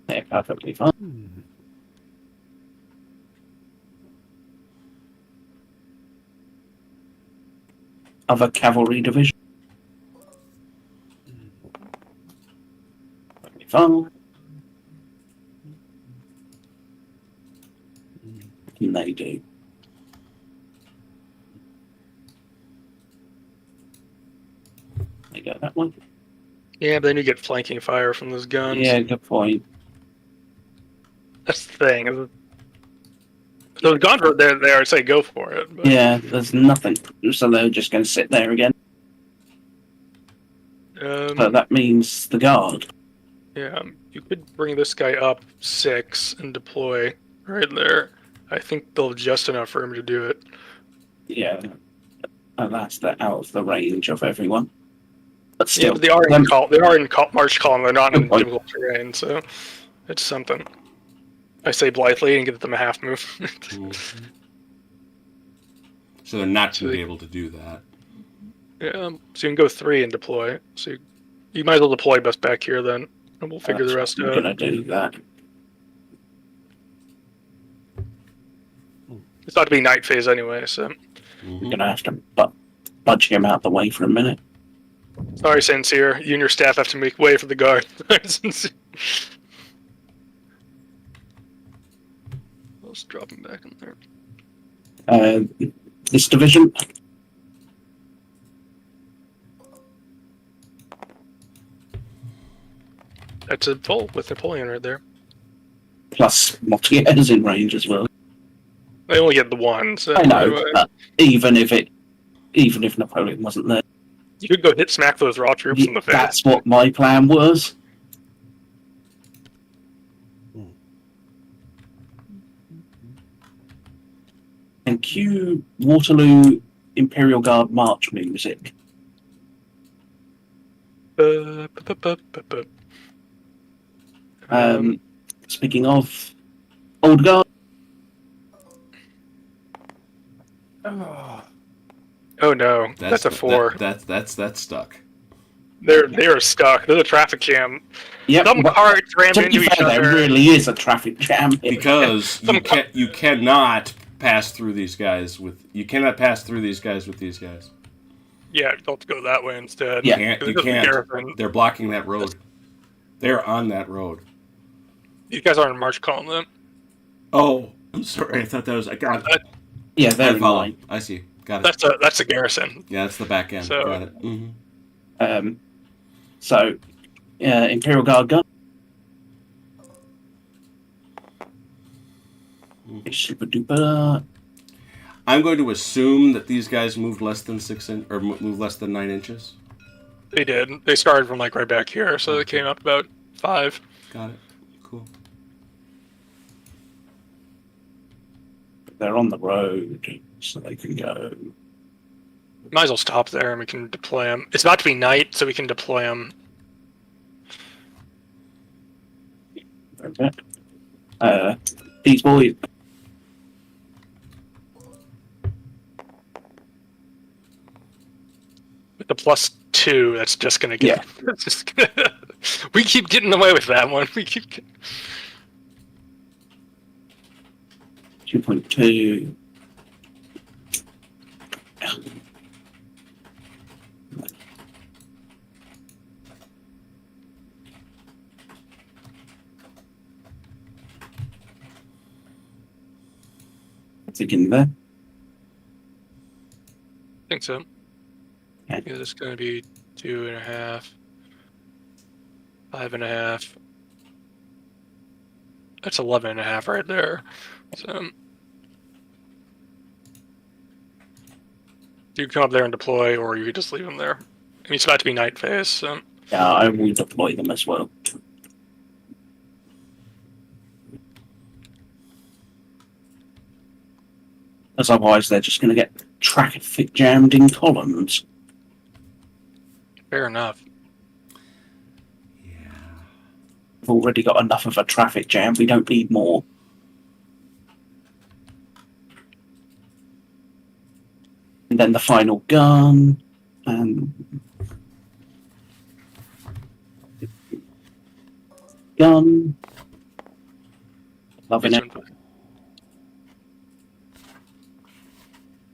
They're perfectly fine. Other cavalry division. Perfectly fine. What can they do? They go that one. Yeah, but then you get flanking fire from those guns. Yeah, good point. That's the thing. If those guns were there, I'd say go for it. But, Yeah, there's nothing. So they're just going to sit there again. So that means the guard. Yeah, you could bring this guy up 6 and deploy right there. I think they'll have just enough room to do it. Yeah. And that's out of the range of everyone. But Yeah, still, but they are in them- march column. They're not in Good point. difficult terrain, so it's something. I say blithely and give them a half move. Mhm. So they're not So going to they- be able to do that. Yeah, so you can go 3 and deploy. So you might as well deploy best back here then, and we'll figure the that's rest what I'm out. gonna do that. It's not to be night phase anyway, so Mhm. We're gonna have to budge him out the way for a minute. sorry, Sincere. You and your staff have to make way for the guard. Let's drop him back in there. This division, That's a full with Napoleon right there. plus Montier's in range as well. They only get the one, so I know, but even if Napoleon wasn't there, you could go hit smack those raw troops in the face. that's what my plan was. And cue Waterloo Imperial Guard march music. Speaking of Old Guard, Oh no, that's a 4. That's stuck. They're stuck. There's a traffic jam. yep. Some but carts ram to be into each fair, there other. really is a traffic jam here. Because you cannot pass through these guys with these guys. Yeah, you'll have to go that way instead. Yeah. You Because can't. Garrison- They're blocking that road. They're on that road. These guys aren't in march column then. Oh, I'm sorry. I thought that was. I got it. Yeah, I they're in follow. line. I see. Got it. That's a garrison. Yeah, that's the back end. So- Got it. Hmm. So, Imperial Guard gun. Super duper. I'm going to assume that these guys moved less than moved less than 9 inches. They did. They started from like right back here, so they came up about 5. Got it. Cool. They're on the road, so they can go. Might as well stop there and we can deploy them. It's about to be night, so we can deploy them. Okay. These boys. With the +2, that's just gonna get. That's just gonna, we keep getting away with that one. We keep. 2.2. Thinking there. I think so. Yeah. Yeah, it's gonna be 2.5, 5.5. That's 11.5 right there. So you can come up there and deploy, or you could just leave them there. I mean, it's about to be night phase, so Yeah, I will deploy them as well. As otherwise, they're just going to get traffic jammed in columns. fair enough. Yeah. We've already got enough of a traffic jam. We don't need more. And then the final gun. And gun. Loving it.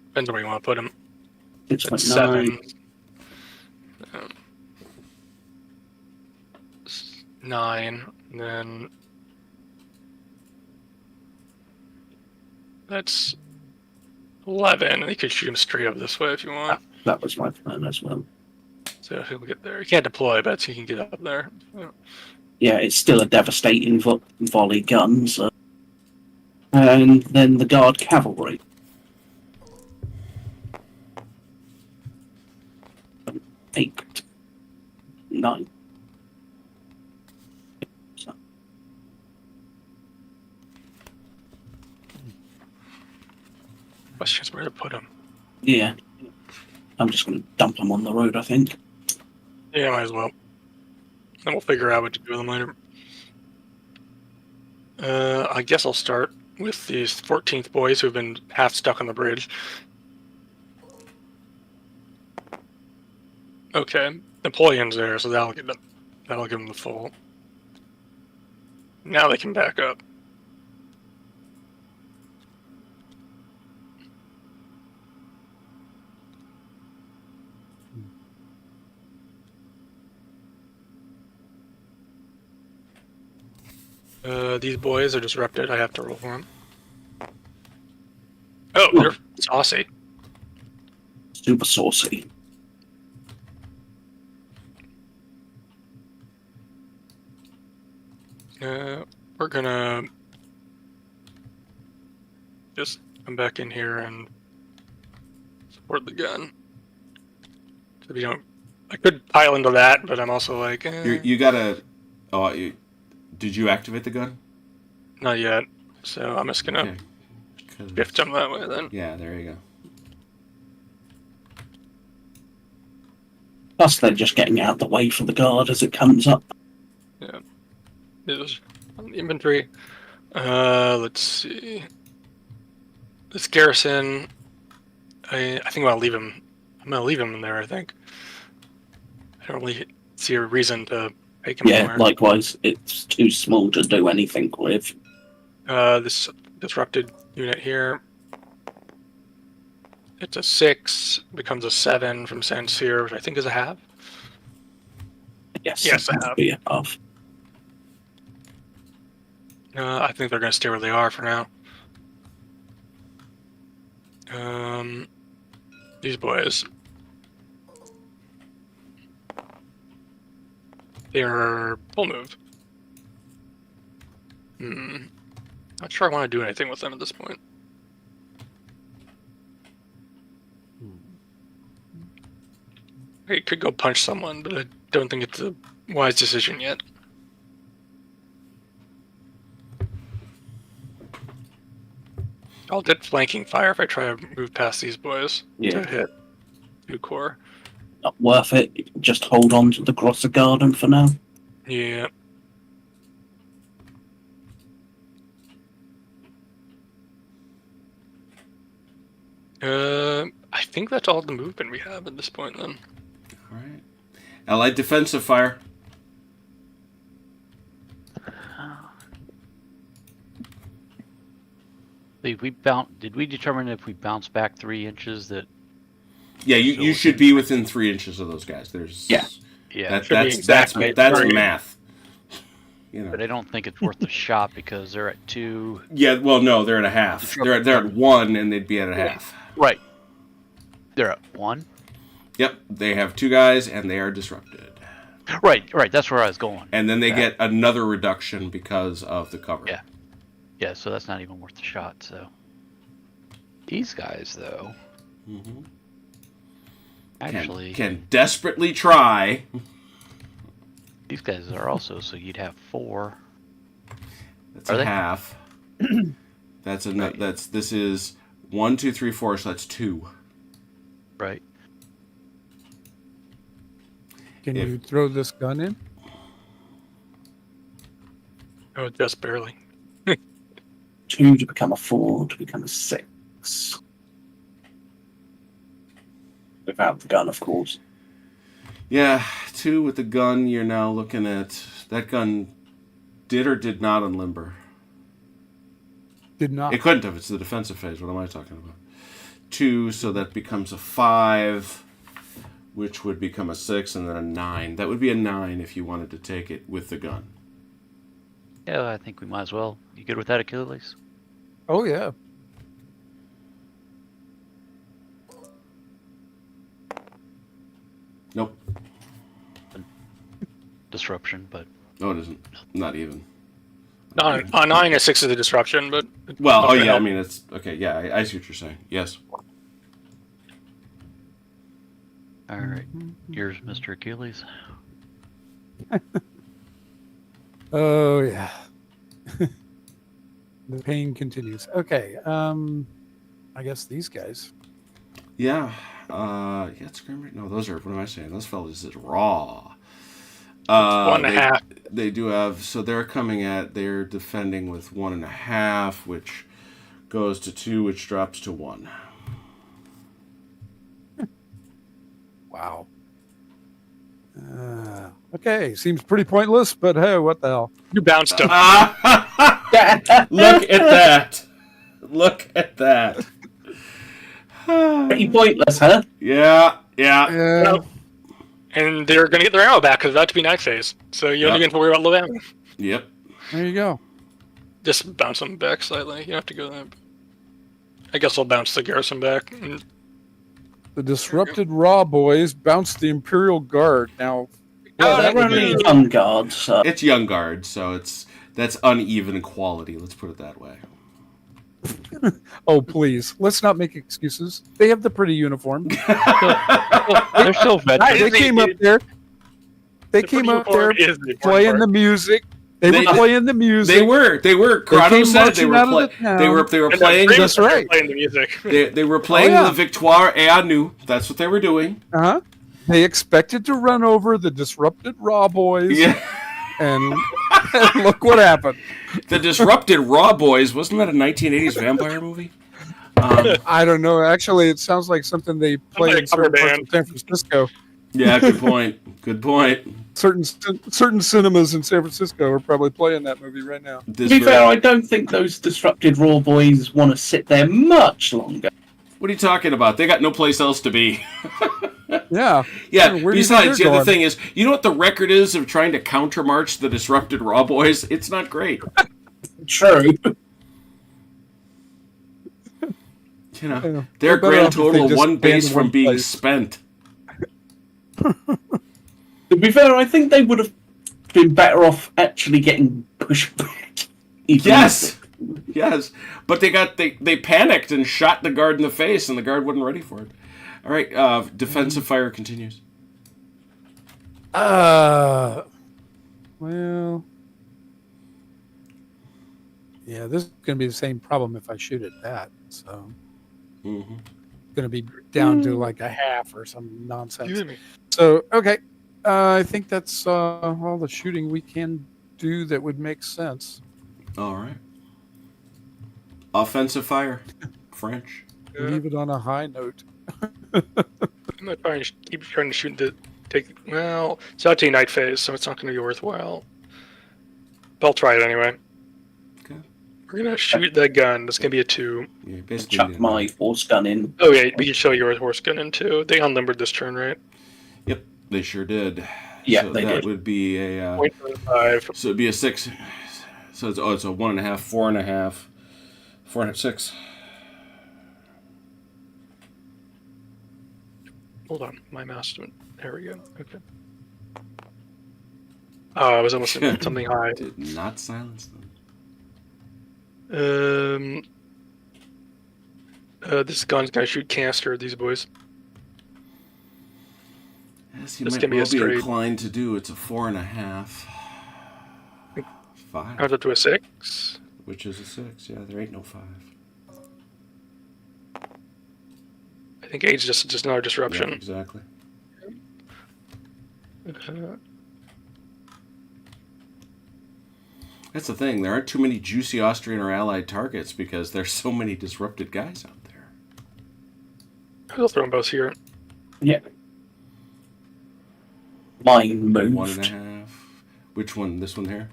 Depends where you want to put them. 6.9. 7. 9, and then that's 11. And you could shoot him straight up this way if you want. That was my plan as well. So he'll get there. You can't deploy, but he can get up there. Yeah, it's still a devastating volley gun. So. And then the guard cavalry. 8, 9. So, Question's where to put him. yeah, I'm just going to dump them on the road, I think. Yeah, might as well. Then we'll figure out what to do with them later. I guess I'll start with these 14th boys who've been half stuck on the bridge. Okay, Napoleon's there, so that'll give them the full. Now they can back up. These boys are disrupted. I have to roll for them. Oh, they're saucy. Super saucy. We're gonna just come back in here and support the gun. So we don't. I could pile into that, but I'm also like, You gotta. Oh, did you activate the gun? not yet. So I'm just gonna Okay. 'Cause- shift them that way then. Yeah, there you go. Plus, they're just getting out the way for the guard as it comes up. Yeah. It was on the inventory. Let's see. This garrison. I think I'll leave him. I'm gonna leave him in there. I think. I don't really see a reason to make him Yeah, anywhere. likewise, it's too small to do anything with. This disrupted unit here. It's a 6, becomes a 7 from Sansir, which I think is a half. Yes, Yes, I that have. would be a half. I think they're going to stay where they are for now. These boys. They're full move. Not sure I want to do anything with them at this point. I could go punch someone, but I don't think it's a wise decision yet. I'll get flanking fire if I try to move past these boys Yeah. to hit 2 core. Not worth it. Just hold on to the Grosser Garden for now. Yeah. I think that's all the movement we have at this point then. All right. Allied defensive fire. Did we determine if we bounce back 3 inches that? Yeah, you should be within 3 inches of those guys. There's Yeah. Yeah. Should be that's exactly that's three. math. You know. But I don't think it's worth the shot because they're at 2. Yeah, well, no, they're at a half. They're at 1, and they'd be at a half. Right. They're at 1. Yep, they have 2 guys, and they are disrupted. Right. That's where I was going. And then they get another reduction because of the cover. Yeah. Yeah. So that's not even worth the shot. So these guys, though, Mm-hmm. actually, can desperately try. these guys are also. So you'd have 4. That's Are a they? half. That's a this is 1, 2, 3, 4. So that's 2. Right. Can If- you throw this gun in? Oh, just barely. 2 to become a 4 to become a 6. Without the gun, of course. Yeah, 2 with the gun. You're now looking at that gun. Did or did not unlimber? Did not. It couldn't have. It's the defensive phase. What am I talking about? 2, so that becomes a 5, which would become a 6, and then a 9. That would be a 9 if you wanted to take it with the gun. Yeah, I think we might as well. You good with that, Achilles? Oh yeah. Nope. Disruption, but No, it isn't. Not even. On 9, a 6 is a disruption, but Well, oh Okay. yeah. I mean, it's okay. Yeah, I see what you're saying. Yes. all right. Here's Mr. Achilles. Oh yeah. The pain continues. Okay. I guess these guys. Yeah. Yeah, skirmish. No, those are. What am I saying? Those fellas is raw. 1.5. They do have. So they're coming at. They're defending with 1.5, which goes to 2, which drops to 1. Wow. Okay, seems pretty pointless, but hey, what the hell? You bounced him. Look at that. Look at that. Pretty pointless, huh? Yeah. Yeah. And they're going to get their ammo back because it's about to be night phase. So you don't even have to worry about low ammo. Yep. There you go. Just bounce them back slightly. You don't have to go there. I guess I'll bounce the garrison back. The disrupted Raw boys bounced the Imperial Guard. Now, Well, that they're would be- only young guards, so It's young guard, so that's uneven quality. Let's put it that way. oh please, let's not make excuses. They have the pretty uniform. They're still veterans. They came up there. They came up there playing the music. They were playing the music. They were. Corrado came said they marching were. out of the town. They were playing. That's right. Playing the music. They were playing Oh, yeah. the Victoire et à nous. That's what they were doing. Uh-huh. They expected to run over the disrupted Raw boys, Yeah. and look what happened. The disrupted Raw Boys. Wasn't that a 1980s vampire movie? I don't know. Actually, it sounds like something they play like in a cover certain parts band. of San Francisco. Yeah. Good point. Good point. Certain cinemas in San Francisco are probably playing that movie right now. to be fair, I don't think those disrupted Raw boys want to sit there much longer. What are you talking about? They got no place else to be. Yeah. Yeah, Where do you besides, think the they're other going? thing is, you know what the record is of trying to countermarch the disrupted Raw Boys? It's not great. True. You know, Yeah. their They're better grand off if they total of just one stay in base from one being place. spent. To be fair, I think they would have been better off actually getting pushed back. Yes, yes, but they panicked and shot the guard in the face, and the guard wasn't ready for it. All right, defensive fire continues. Well, yeah, this is going to be the same problem if I shoot at that. So, Mm-hmm. going to be down to like a half or some nonsense. You hear me? So, okay, I think that's all the shooting we can do that would make sense. All right. Offensive fire, French. Yeah. Leave it on a high note. I'm not trying to keep trying to shoot the take. Well, it's out to night phase, so it's not going to be worthwhile. But I'll try it anyway. Okay. We're gonna shoot that gun. That's gonna be a 2. Yeah, basically. Chuck my horse gun in. Oh yeah, we can show your horse gun in too. They unlimbered this turn, right? Yep, they sure did. Yeah, so they that did. would be a. 0.5. So it'd be a 6. So it's a 1.5, 4.5, 4.5, 6. Hold on, my mouse. There we go. Okay. Oh, I was almost in something high. Did not silence them. This gun's gonna shoot canister. These boys. Yes, you This might can be a well be straight. inclined to do. It's a 4.5. 5. Comes up to a 6. Which is a 6. Yeah, there ain't no 5. I think 8's just another disruption. Yeah, exactly. That's the thing. There aren't too many juicy Austrian or Allied targets because there's so many disrupted guys out there. I'll throw them both here. Yeah. Mine moved. 1.5. Which one? This one here?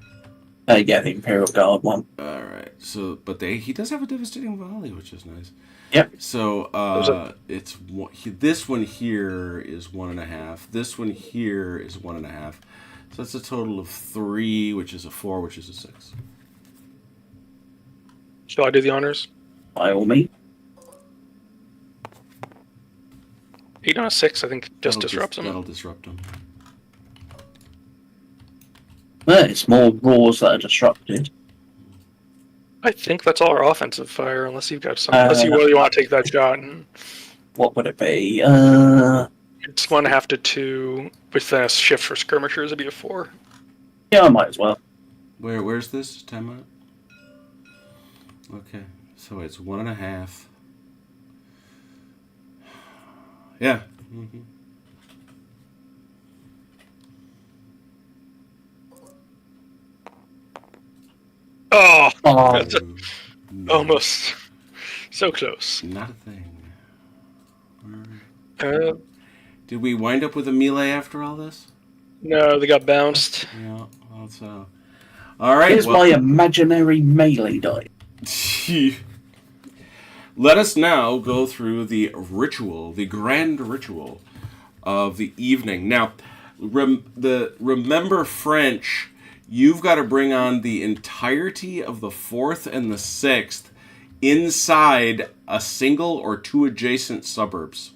Yeah, the Imperial Guard one. All right. So, but he does have a devastating volley, which is nice. Yep. So, it's this one here is 1.5. This one here is 1.5. So that's a total of 3, which is a 4, which is a 6. Shall I do the honors? By all means. 8 on a 6, I think, just disrupts them. That'll disrupt them. Well, it's more roars that are disrupted. I think that's all our offensive fire, unless you've got something. Unless you really want to take that shot. And What would it be? it's 1.5 to 2 with a shift for skirmishers. It'd be a 4. Yeah, I might as well. Where's this? Time out. Okay, so it's 1.5. Yeah. Mm-hmm. Oh, Oh, that's No, almost so close. not a thing. Uh, Did we wind up with a melee after all this? no, they got bounced. Yeah. Well, so. All right. here's my imaginary melee die. Let us now go through the ritual, the grand ritual of the evening. Now, remember French. You've got to bring on the entirety of the 4th and the 6th inside a single or 2 adjacent suburbs.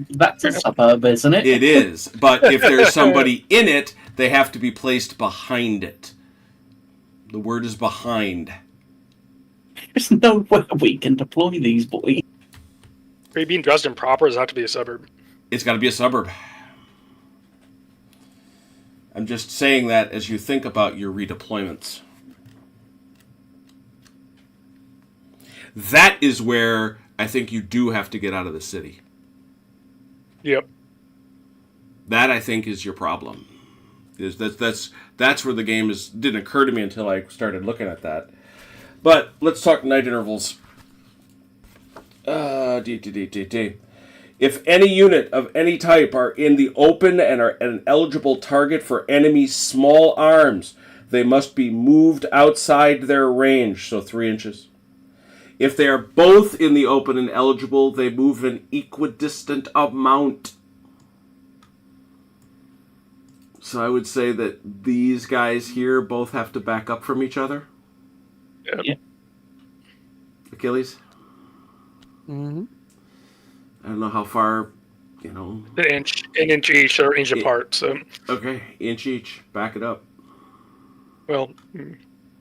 That's a suburb, isn't it? It is, but if there's somebody in it, they have to be placed behind it. The word is behind. There's no way we can deploy these boys. Are you being Dresden proper? Does it have to be a suburb? It's got to be a suburb. I'm just saying that as you think about your redeployments. That is where I think you do have to get out of the city. Yep. That, I think, is your problem. That's where the game is. Didn't occur to me until I started looking at that. But let's talk night intervals. If any unit of any type are in the open and are an eligible target for enemy small arms, they must be moved outside their range, so 3 inches. If they are both in the open and eligible, they move an equidistant amount. So I would say that these guys here both have to back up from each other. Yep. Yeah. Achilles? Mm-hmm. I don't know how far, An inch each or inch apart. So, Okay, inch each. Back it up. well,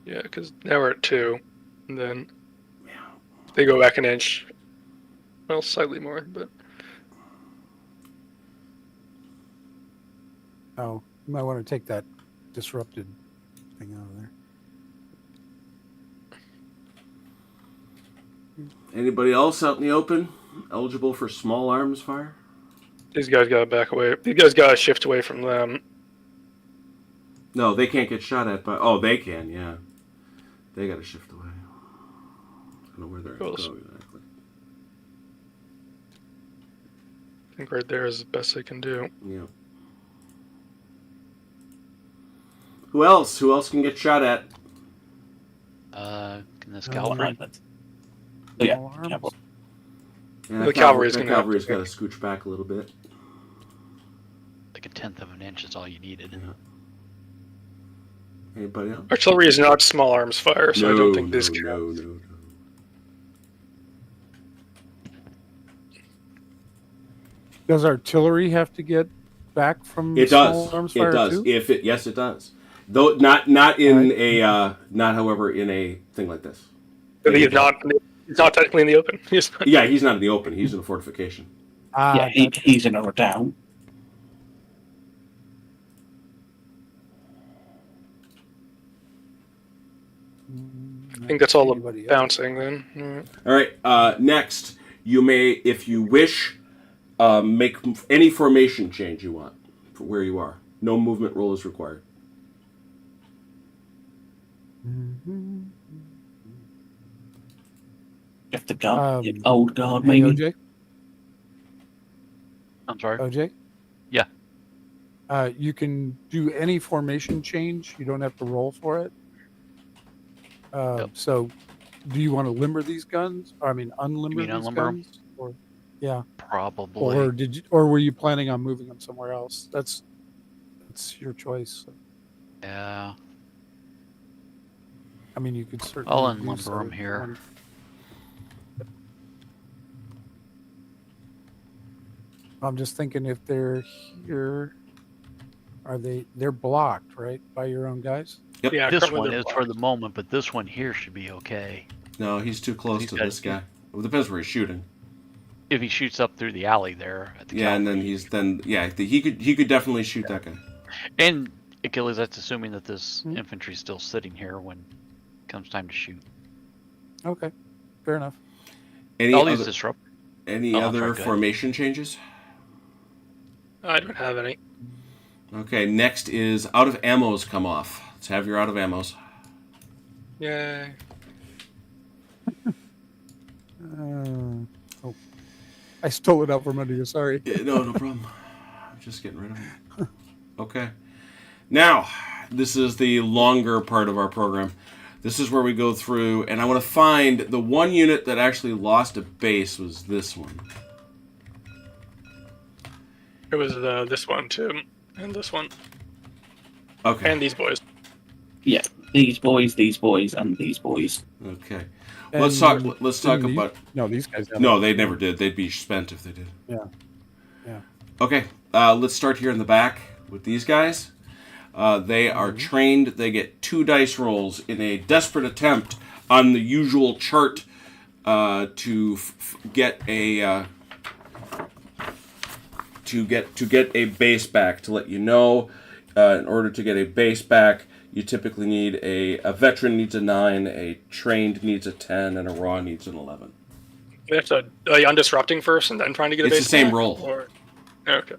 yeah, because now we're at 2, and then they go back an inch. Well, slightly more, but Oh, you might want to take that disrupted thing out of there. Anybody else out in the open eligible for small arms fire? these guys gotta back away. These guys gotta shift away from them. No, they can't get shot at by... Oh, they can, yeah. They got to shift away. I don't know where they're Cool. going exactly. I think right there is the best they can do. Yeah. Who else? Who else can get shot at? Can this Oh, cavalry? Yeah. Small arms? Cavalry. Yeah, The cavalry's that gonna have cavalry's to- got to scooch back a little bit. Like a 1/10 of an inch is all you needed. Yeah. Anybody else? Artillery is not small arms fire, so I don't think this counts. No. Does artillery have to get back from It small does. arms It fire does. too? Yes, it does. Though not in not however in a thing like this. But he's not technically in the open. He's not. Yeah, he's not in the open. He's in a fortification. Yeah, he's in a down. I think that's all the Anybody else? bouncing then. Alright. All right. Next, you may, if you wish, make any formation change you want for where you are. No movement roll is required. If the guard, Um, old guard, Hey, maybe. OJ? I'm sorry. OJ? Yeah. You can do any formation change. You don't have to roll for it. Yep. So, do you want to limber these guns? Or, I mean, unlimber mean these unlimber 'em? guns? Or, yeah. Probably. Or did you? Or were you planning on moving them somewhere else? That's your choice. Yeah. I mean, you could certainly. I'll do unlimber so 'em if you here. wanted. I'm just thinking if they're here, are they? They're blocked, right, by your own guys? Yeah, This currently one they're is for blocked. the moment, but this one here should be okay. No, he's too close He's to got- this guy. Well, it depends where he's shooting. If he shoots up through the alley there at the Yeah, and cavalry. then he could definitely shoot that guy. And Achilles, that's assuming that this Hmm. infantry's still sitting here when comes time to shoot. Okay, fair enough. Any I'll other, use disrupt. any Oh, I'm other sorry, go ahead. formation changes? I don't have any. Okay, next is out of ammos come off. Let's have your out of ammos. Yay. Oh, I stole it out from under you. Sorry. Yeah, no problem. I'm just getting rid of it. Okay. Now, this is the longer part of our program. This is where we go through, and I want to find the one unit that actually lost a base was this one. It was this one too, and this one, Okay. and these boys. Yeah, these boys, and these boys. Okay. And Let's talk didn't these- about. No, these guys. haven't. No, they never did. They'd be spent if they did. Yeah. Yeah. Okay. Let's start here in the back with these guys. They are trained. They get 2 dice rolls in a desperate attempt on the usual chart to get a a base back. To let you know, in order to get a base back, you typically need a veteran needs a 9, a trained needs a 10, and a raw needs an 11. They have to undisrupting first, and then trying to get a It's base. the same back? roll. Or, okay.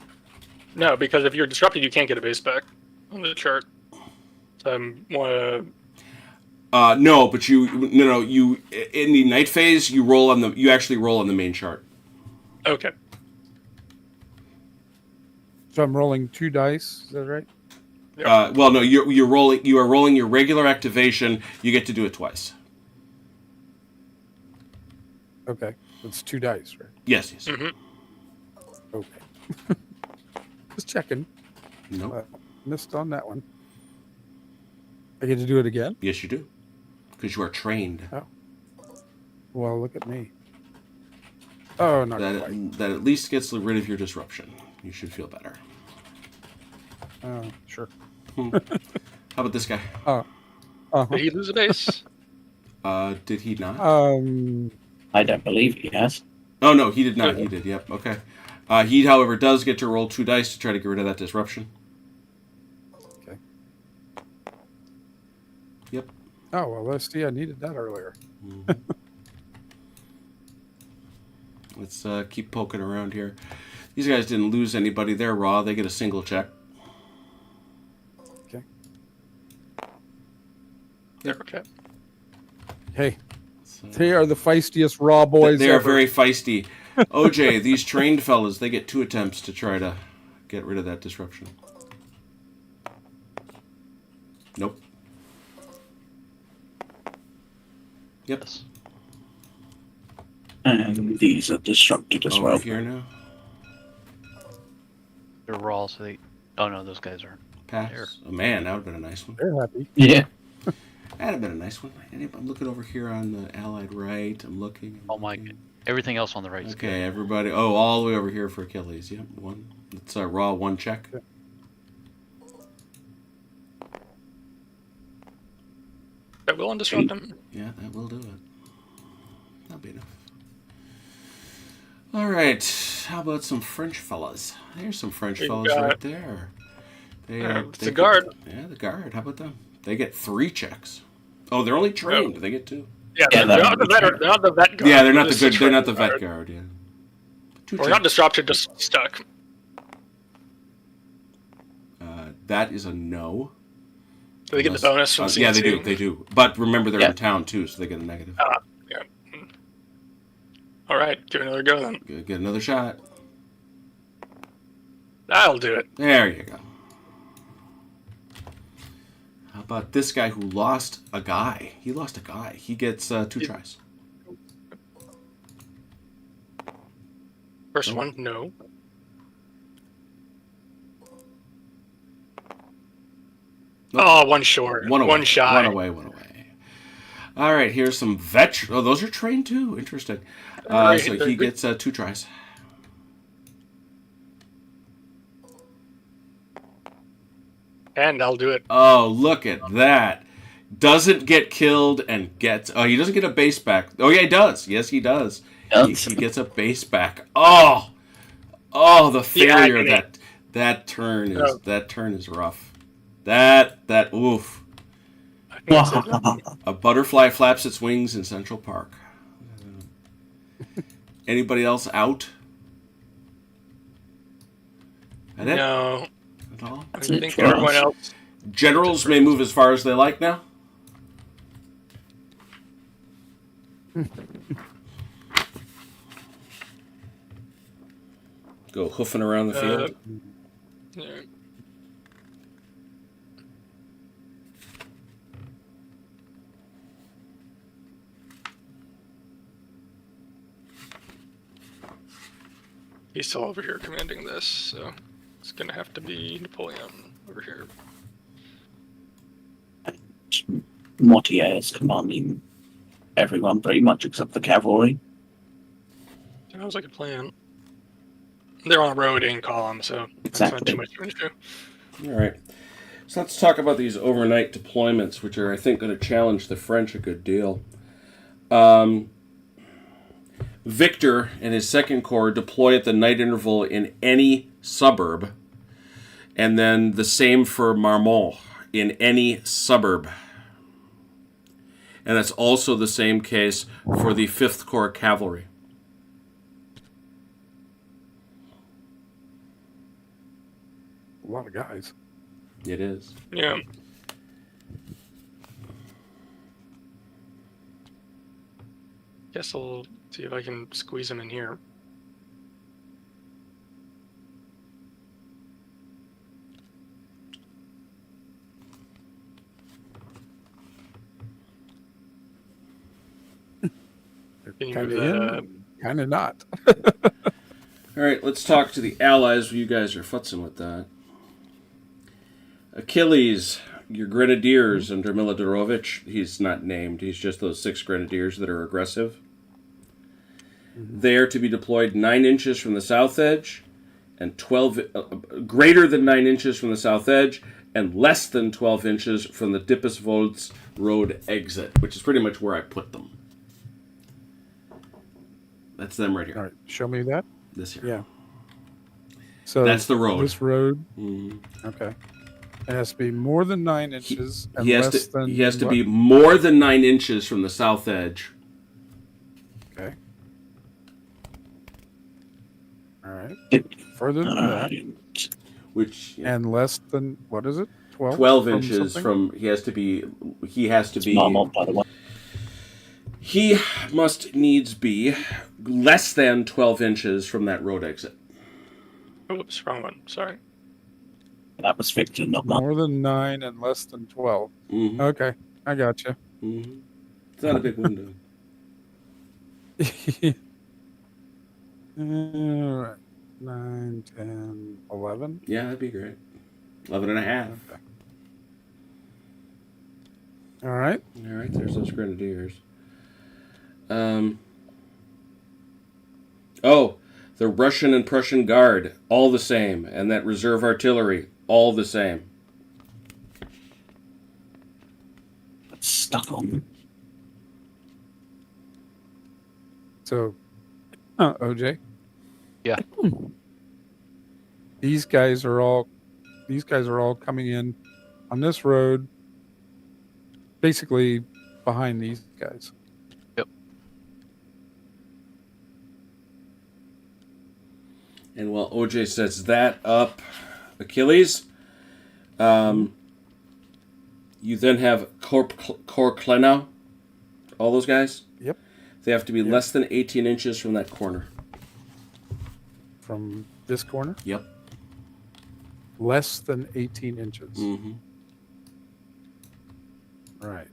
No, because if you're disrupted, you can't get a base back on the chart. So No, but you in the night phase you actually roll on the main chart. okay. So I'm rolling 2 dice. Is that right? Well, no, you're rolling. You are rolling your regular activation. You get to do it twice. Okay. It's 2 dice, right? Yes. Mm-hmm. Okay. Just checking. No. Missed on that one. I get to do it again? Yes, you do, because you are trained. Well, look at me. Oh, not quite. That at least gets rid of your disruption. You should feel better. Sure. How about this guy? Did he lose a base? Did he not? I don't believe he has. Oh no, he did not. He did. Yep. Okay. He, however, does get to roll 2 dice to try to get rid of that disruption. Okay. Yep. Oh, well, let's see. I needed that earlier. Let's keep poking around here. These guys didn't lose anybody. They're raw. They get a single check. Okay. Yep. Okay. Hey, they are the feistiest raw boys They are ever. very feisty. OJ, these trained fellas, they get 2 attempts to try to get rid of that disruption. Nope. Yep. Yes. And these are disrupted as Over well. here now. They're raw, so they. Oh no, those guys aren't. Pass. There. Oh man, that would have been a nice one. They're happy. Yeah. That'd have been a nice one. I'm looking over here on the allied right. I'm looking. Oh my. Everything else on the right is Okay, everybody. Oh, all the way over here for Achilles. Yep, 1. It's a raw 1 check. Yeah. That will undisrupt him. Yeah, that will do it. That'll be enough. All right. How about some French fellas? There's some French We fellas got- right there. They, it's the guard. Yeah, the guard. How about them? They get 3 checks. Oh, they're only trained. They get 2. Yeah, Yeah, they're that not the would be vet. true. They're not the vet guard. Yeah, they're not the just good. a They're not the trained vet guard. Yeah. 2 We're not checks. disrupted, just stuck. That is a no. Do they get the bonus from Yeah, they do. CNC? They do. But remember, they're Yeah. in town too, so they get a negative. Yeah. All right, give it another go then. Get another shot. That'll do it. There you go. How about this guy who lost a guy? He lost a guy. He gets 2 tries. First one, no. Nope. Oh, one short. One away. One shy. One away. One away. All right. Here's some veterans. Oh, those are trained too. Interesting. Right, So they're he good. gets 2 tries. And I'll do it. Oh, look at that. Doesn't get killed and gets... Oh, he doesn't get a base back. Oh, yeah, he does. Yes, he does. He gets a base back. Oh! Oh, the failure of agony. that turn is... Oh. That turn is rough. That... Oof. A butterfly flaps its wings in Central Park. Anybody else out? That it? No, At all? I That's it think for everyone us. else. Generals may move as far as they like now. Go hoofing around the field. Yeah. He's still over here commanding this, so it's gonna have to be Napoleon over here. Mortier is commanding everyone pretty much except the cavalry. Sounds like a plan. They're on a road in column, so that's not Exactly. too much of an issue. All right. So let's talk about these overnight deployments, which are, I think, going to challenge the French a good deal. Victor and his Second Corps deploy at the night interval in any suburb, and then the same for Marmont in any suburb. And that's also the same case for the 5th Corps Cavalry. A lot of guys. It is. Yeah. Guess I'll see if I can squeeze him in here. Can you Kind move of that up? in, kind of not. All right, let's talk to the Allies. You guys are futzing with that. Achilles, your grenadiers under Milodorovich. He's not named. He's just those 6 grenadiers that are aggressive. They are to be deployed 9 inches from the south edge, and 12 greater than 9 inches from the south edge, and less than 12 inches from the Dippisvolds road exit, which is pretty much where I put them. That's them right here. All right, show me that. This here. Yeah. So That's the road. This road. Mhm. Okay. It has to be more than 9 inches and He has less to. than. He has to what? be more than 9 inches from the south edge. Okay. All right. It- Further than that, Which and less than what is it? 12 from inches something? from. He has to be. He has to It's be. Marmont, by the way. He must needs be less than 12 inches from that road exit. Oops, wrong one. Sorry. That was Victor, not Marmont. More than 9 and less than 12. Mm-hmm. Okay, I got you. Mm-hmm. It's not a big window. All right. 9, 10, 11. Yeah, that'd be great. 11 and a half. Okay. All right. All right, there's those grenadiers. Oh, the Russian and Prussian Guard, all the same. And that reserve artillery, all the same. It's stuck on. So, OJ. Yeah. These guys are all coming in on this road, basically behind these guys. And while OJ sets that up, Achilles, you then have Cor Clenau, all those guys. Yep. They have to be less than 18 inches from that corner. From this corner, Yep. less than 18 inches. Mm-hmm. Right.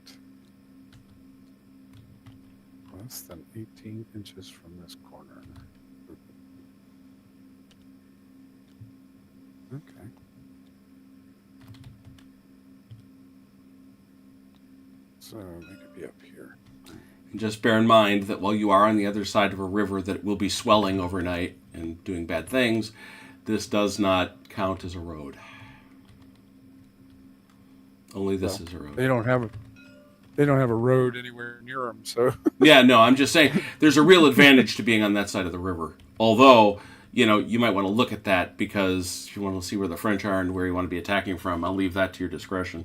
Less than 18 inches from this corner. Okay. So they could be up here. And just bear in mind that while you are on the other side of a river that will be swelling overnight and doing bad things, this does not count as a road. Only this is a road. They don't have a road anywhere near them, so Yeah, no, I'm just saying there's a real advantage to being on that side of the river. Although, you know, you might want to look at that because you want to see where the French are and where you want to be attacking from. I'll leave that to your discretion.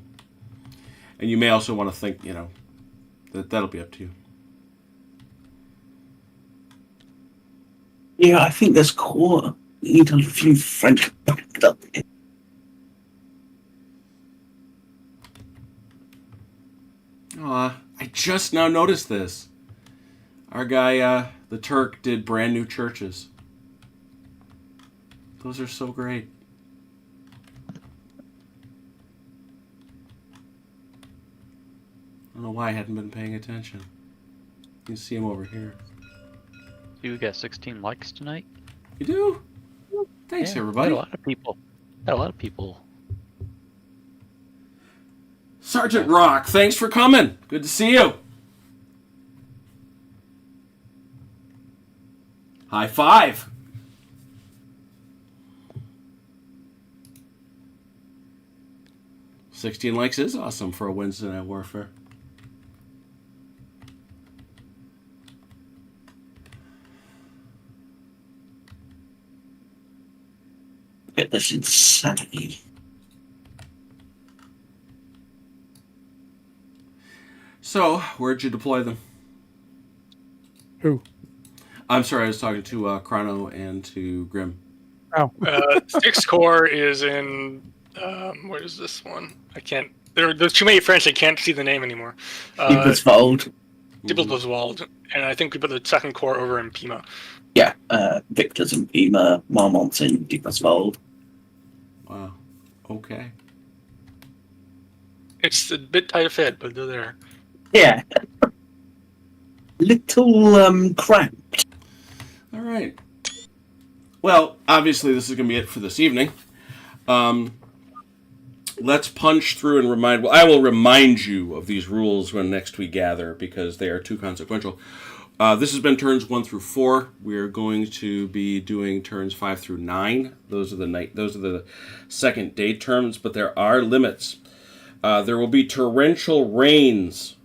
And you may also want to think, that'll be up to you. Yeah, I think there's quite need a few French backed up here. I just now noticed this. Our guy, the Turk, did brand new churches. Those are so great. I don't know why I hadn't been paying attention. You can see him over here. You got 16 likes tonight? You do? Thanks, everybody. Got a lot of people. Got a lot of people. Sergeant Rock, thanks for coming. Good to see you. High five. $16 likes is awesome for a Wednesday Night Warfare. Look at this insanity. So, where'd you deploy them? Who? I'm sorry, I was talking to Chrono and to Grim. Oh, Sixth Corps is in. Where is this one? I can't. There's too many French. I can't see the name anymore. Diebelswald. Diebelswald, and I think we put the Second Corps over in Pima. Yeah, Victor's in Pima, Marmont's in Diebelswald. Wow. Okay. It's a bit tight of fit, but they're there. Yeah. Little cramped. All right. Well, obviously, this is going to be it for this evening. Let's punch through and remind... Well, I will remind you of these rules when next we gather, because they are too consequential. This has been turns 1 through 4. We are going to be doing turns 5 through 9. Those are the second day terms, but there are limits. There will be torrential rains.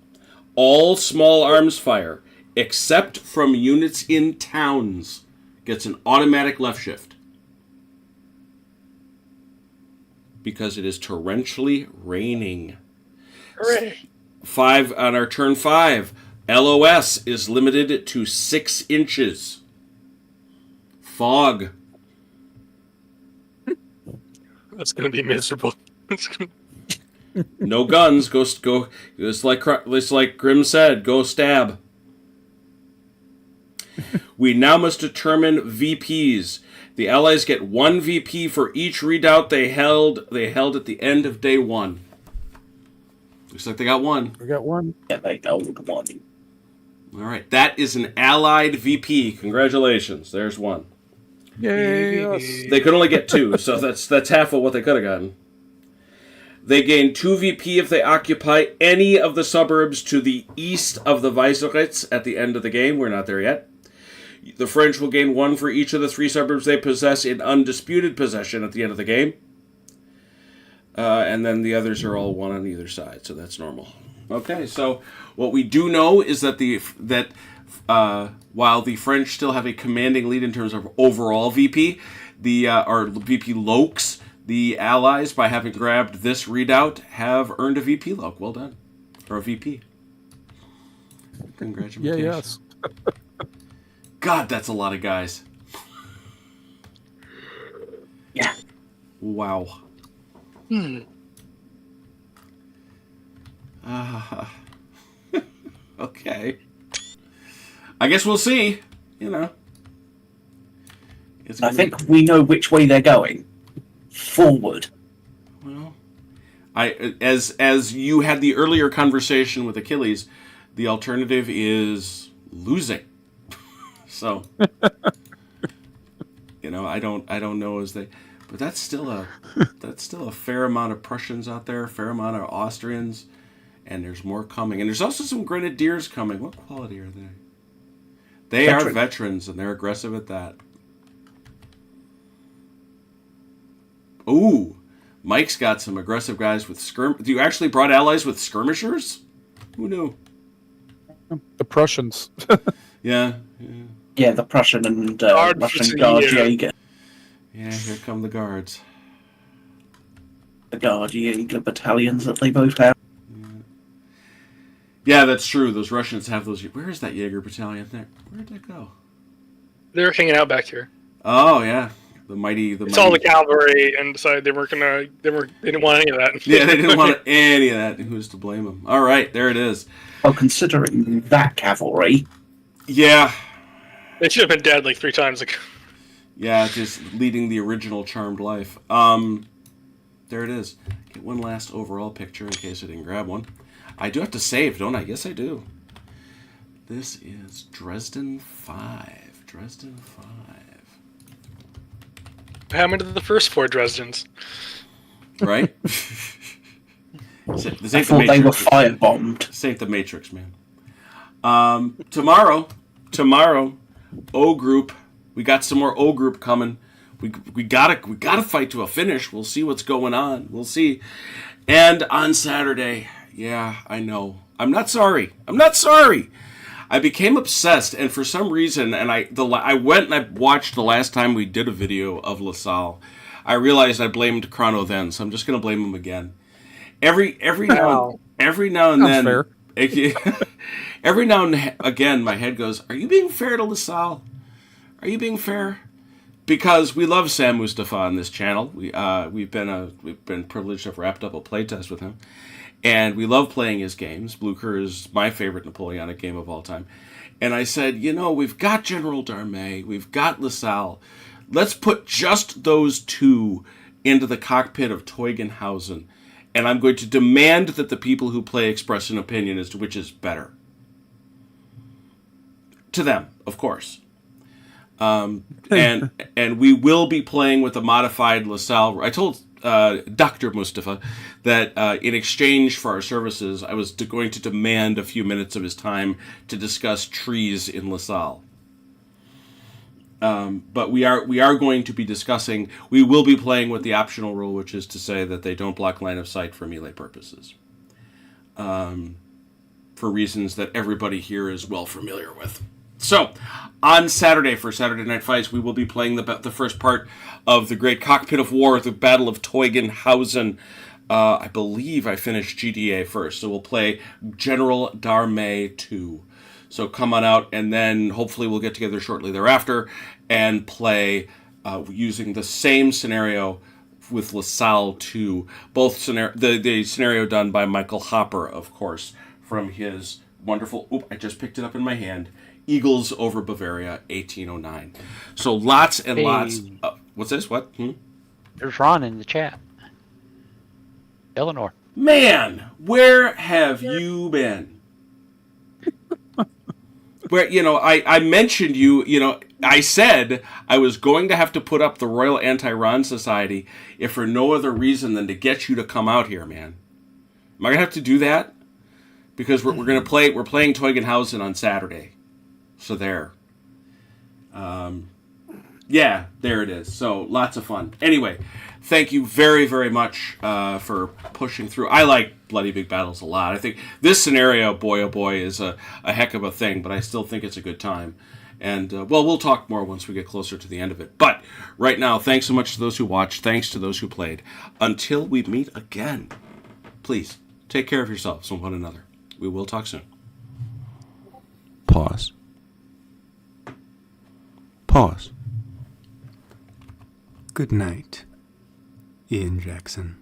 All small arms fire, except from units in towns, gets an automatic left shift. Because it is torrentially raining. Hooray! 5 on our turn 5. LOS is limited to 6 inches. Fog. That's gonna be miserable. No guns. Go. It's like Grim said. Go stab. We now must determine VPs. The Allies get 1 VP for each redoubt they held at the end of day 1. Looks like they got 1. we got one. Yeah, they got one. All right, that is an Allied VP. Congratulations. There's 1. Yay! us. They could only get 2, so that's half of what they could have gotten. They gain 2 VP if they occupy any of the suburbs to the east of the Weißeritz at the end of the game. We're not there yet. The French will gain 1 for each of the 3 suburbs they possess in undisputed possession at the end of the game. And then the others are all 1 on either side, so that's normal. Okay, so what we do know is that while the French still have a commanding lead in terms of overall VP, or VP Lokes, the Allies, by having grabbed this redoubt, have earned a VP Loke. Well done. Or a VP. Congratulations. Yeah, yes. God, that's a lot of guys. Yeah. Wow. Okay. I guess we'll see. I think we know which way they're going. Forward. Well, as you had the earlier conversation with Achilles, the alternative is losing. So, I don't know but that's still a fair amount of Prussians out there, a fair amount of Austrians, and there's more coming. And there's also some Grenadiers coming. What quality are they? They are veterans, and they're aggressive at that. Ooh, Mike's got some aggressive guys with You actually brought allies with skirmishers? Who knew? The Prussians. Yeah, the Prussian and Russian Guard Jaeger. Yeah, here come the guards. The Guard Jaeger battalions that they both have. Yeah, that's true. Those Russians have those. Where is that Jaeger battalion there? Where'd that go? They're hanging out back here. Oh yeah, the mighty. It's all the cavalry, and decided they weren't gonna. They didn't want any of that. Yeah, they didn't want any of that. Who's to blame them? All right, there it is. Well, considering that cavalry, Yeah, They should have been dead like 3 times ago. yeah, just leading the original charmed life. There it is. Get one last overall picture in case I didn't grab one. I do have to save, don't I? Yes, I do. This is Dresden 5. Dresden 5. What happened to the first 4 Dresdens? Right? This I ain't thought the they were Matrix. firebombed. This ain't the Matrix, man. Tomorrow, O Group. We got some more O Group coming. We gotta fight to a finish. We'll see what's going on. We'll see. And on Saturday, yeah, I know. I'm not sorry. I became obsessed, and for some reason, and I went and I watched the last time we did a video of LaSalle. I realized I blamed Chrono then, so I'm just gonna blame him again. Every now and Sounds then, fair. every now and again, my head goes, "Are you being fair to LaSalle? Are you being fair?" Because we love Sam Mustafa on this channel. We've been privileged to have wrapped up a playtest with him, and we love playing his games. Blucher is my favorite Napoleonic game of all time. And I said, we've got General Darmay, we've got LaSalle. Let's put just those two into the cockpit of Teugenhausen, and I'm going to demand that the people who play express an opinion as to which is better. To them, of course. And we will be playing with a modified LaSalle. I told Dr. Mustafa that in exchange for our services, I was going to demand a few minutes of his time to discuss trees in LaSalle. But we are going to be discussing. We will be playing with the optional rule, which is to say that they don't block line of sight for melee purposes. For reasons that everybody here is well familiar with. So, on Saturday, for Saturday Night Fights, we will be playing the first part of the Great Cockpit of War, the Battle of Teugenhausen. I believe I finished GDA first, so we'll play General Darmay 2. So come on out, and then hopefully we'll get together shortly thereafter and play using the same scenario with LaSalle 2. Both the scenario done by Michael Hopper, of course, from his wonderful... Oop, I just picked it up in my hand. Eagles over Bavaria, 1809. So lots and lots. What's this? What? There's Ron in the chat. Eleanor. Man, where have you been? Where, I mentioned you, I said I was going to have to put up the Royal Anti-Ron Society if for no other reason than to get you to come out here, man. Am I going to have to do that? Because we're playing Teugenhausen on Saturday. So there. Yeah, there it is. So lots of fun. Anyway, thank you very, very much for pushing through. I like Bloody Big Battles a lot. I think this scenario, boy oh boy, is a heck of a thing, but I still think it's a good time. And, we'll talk more once we get closer to the end of it. But right now, thanks so much to those who watched. Thanks to those who played. Until we meet again, please take care of yourselves and one another. We will talk soon. Pause. Pause. Good night, Ian Jackson.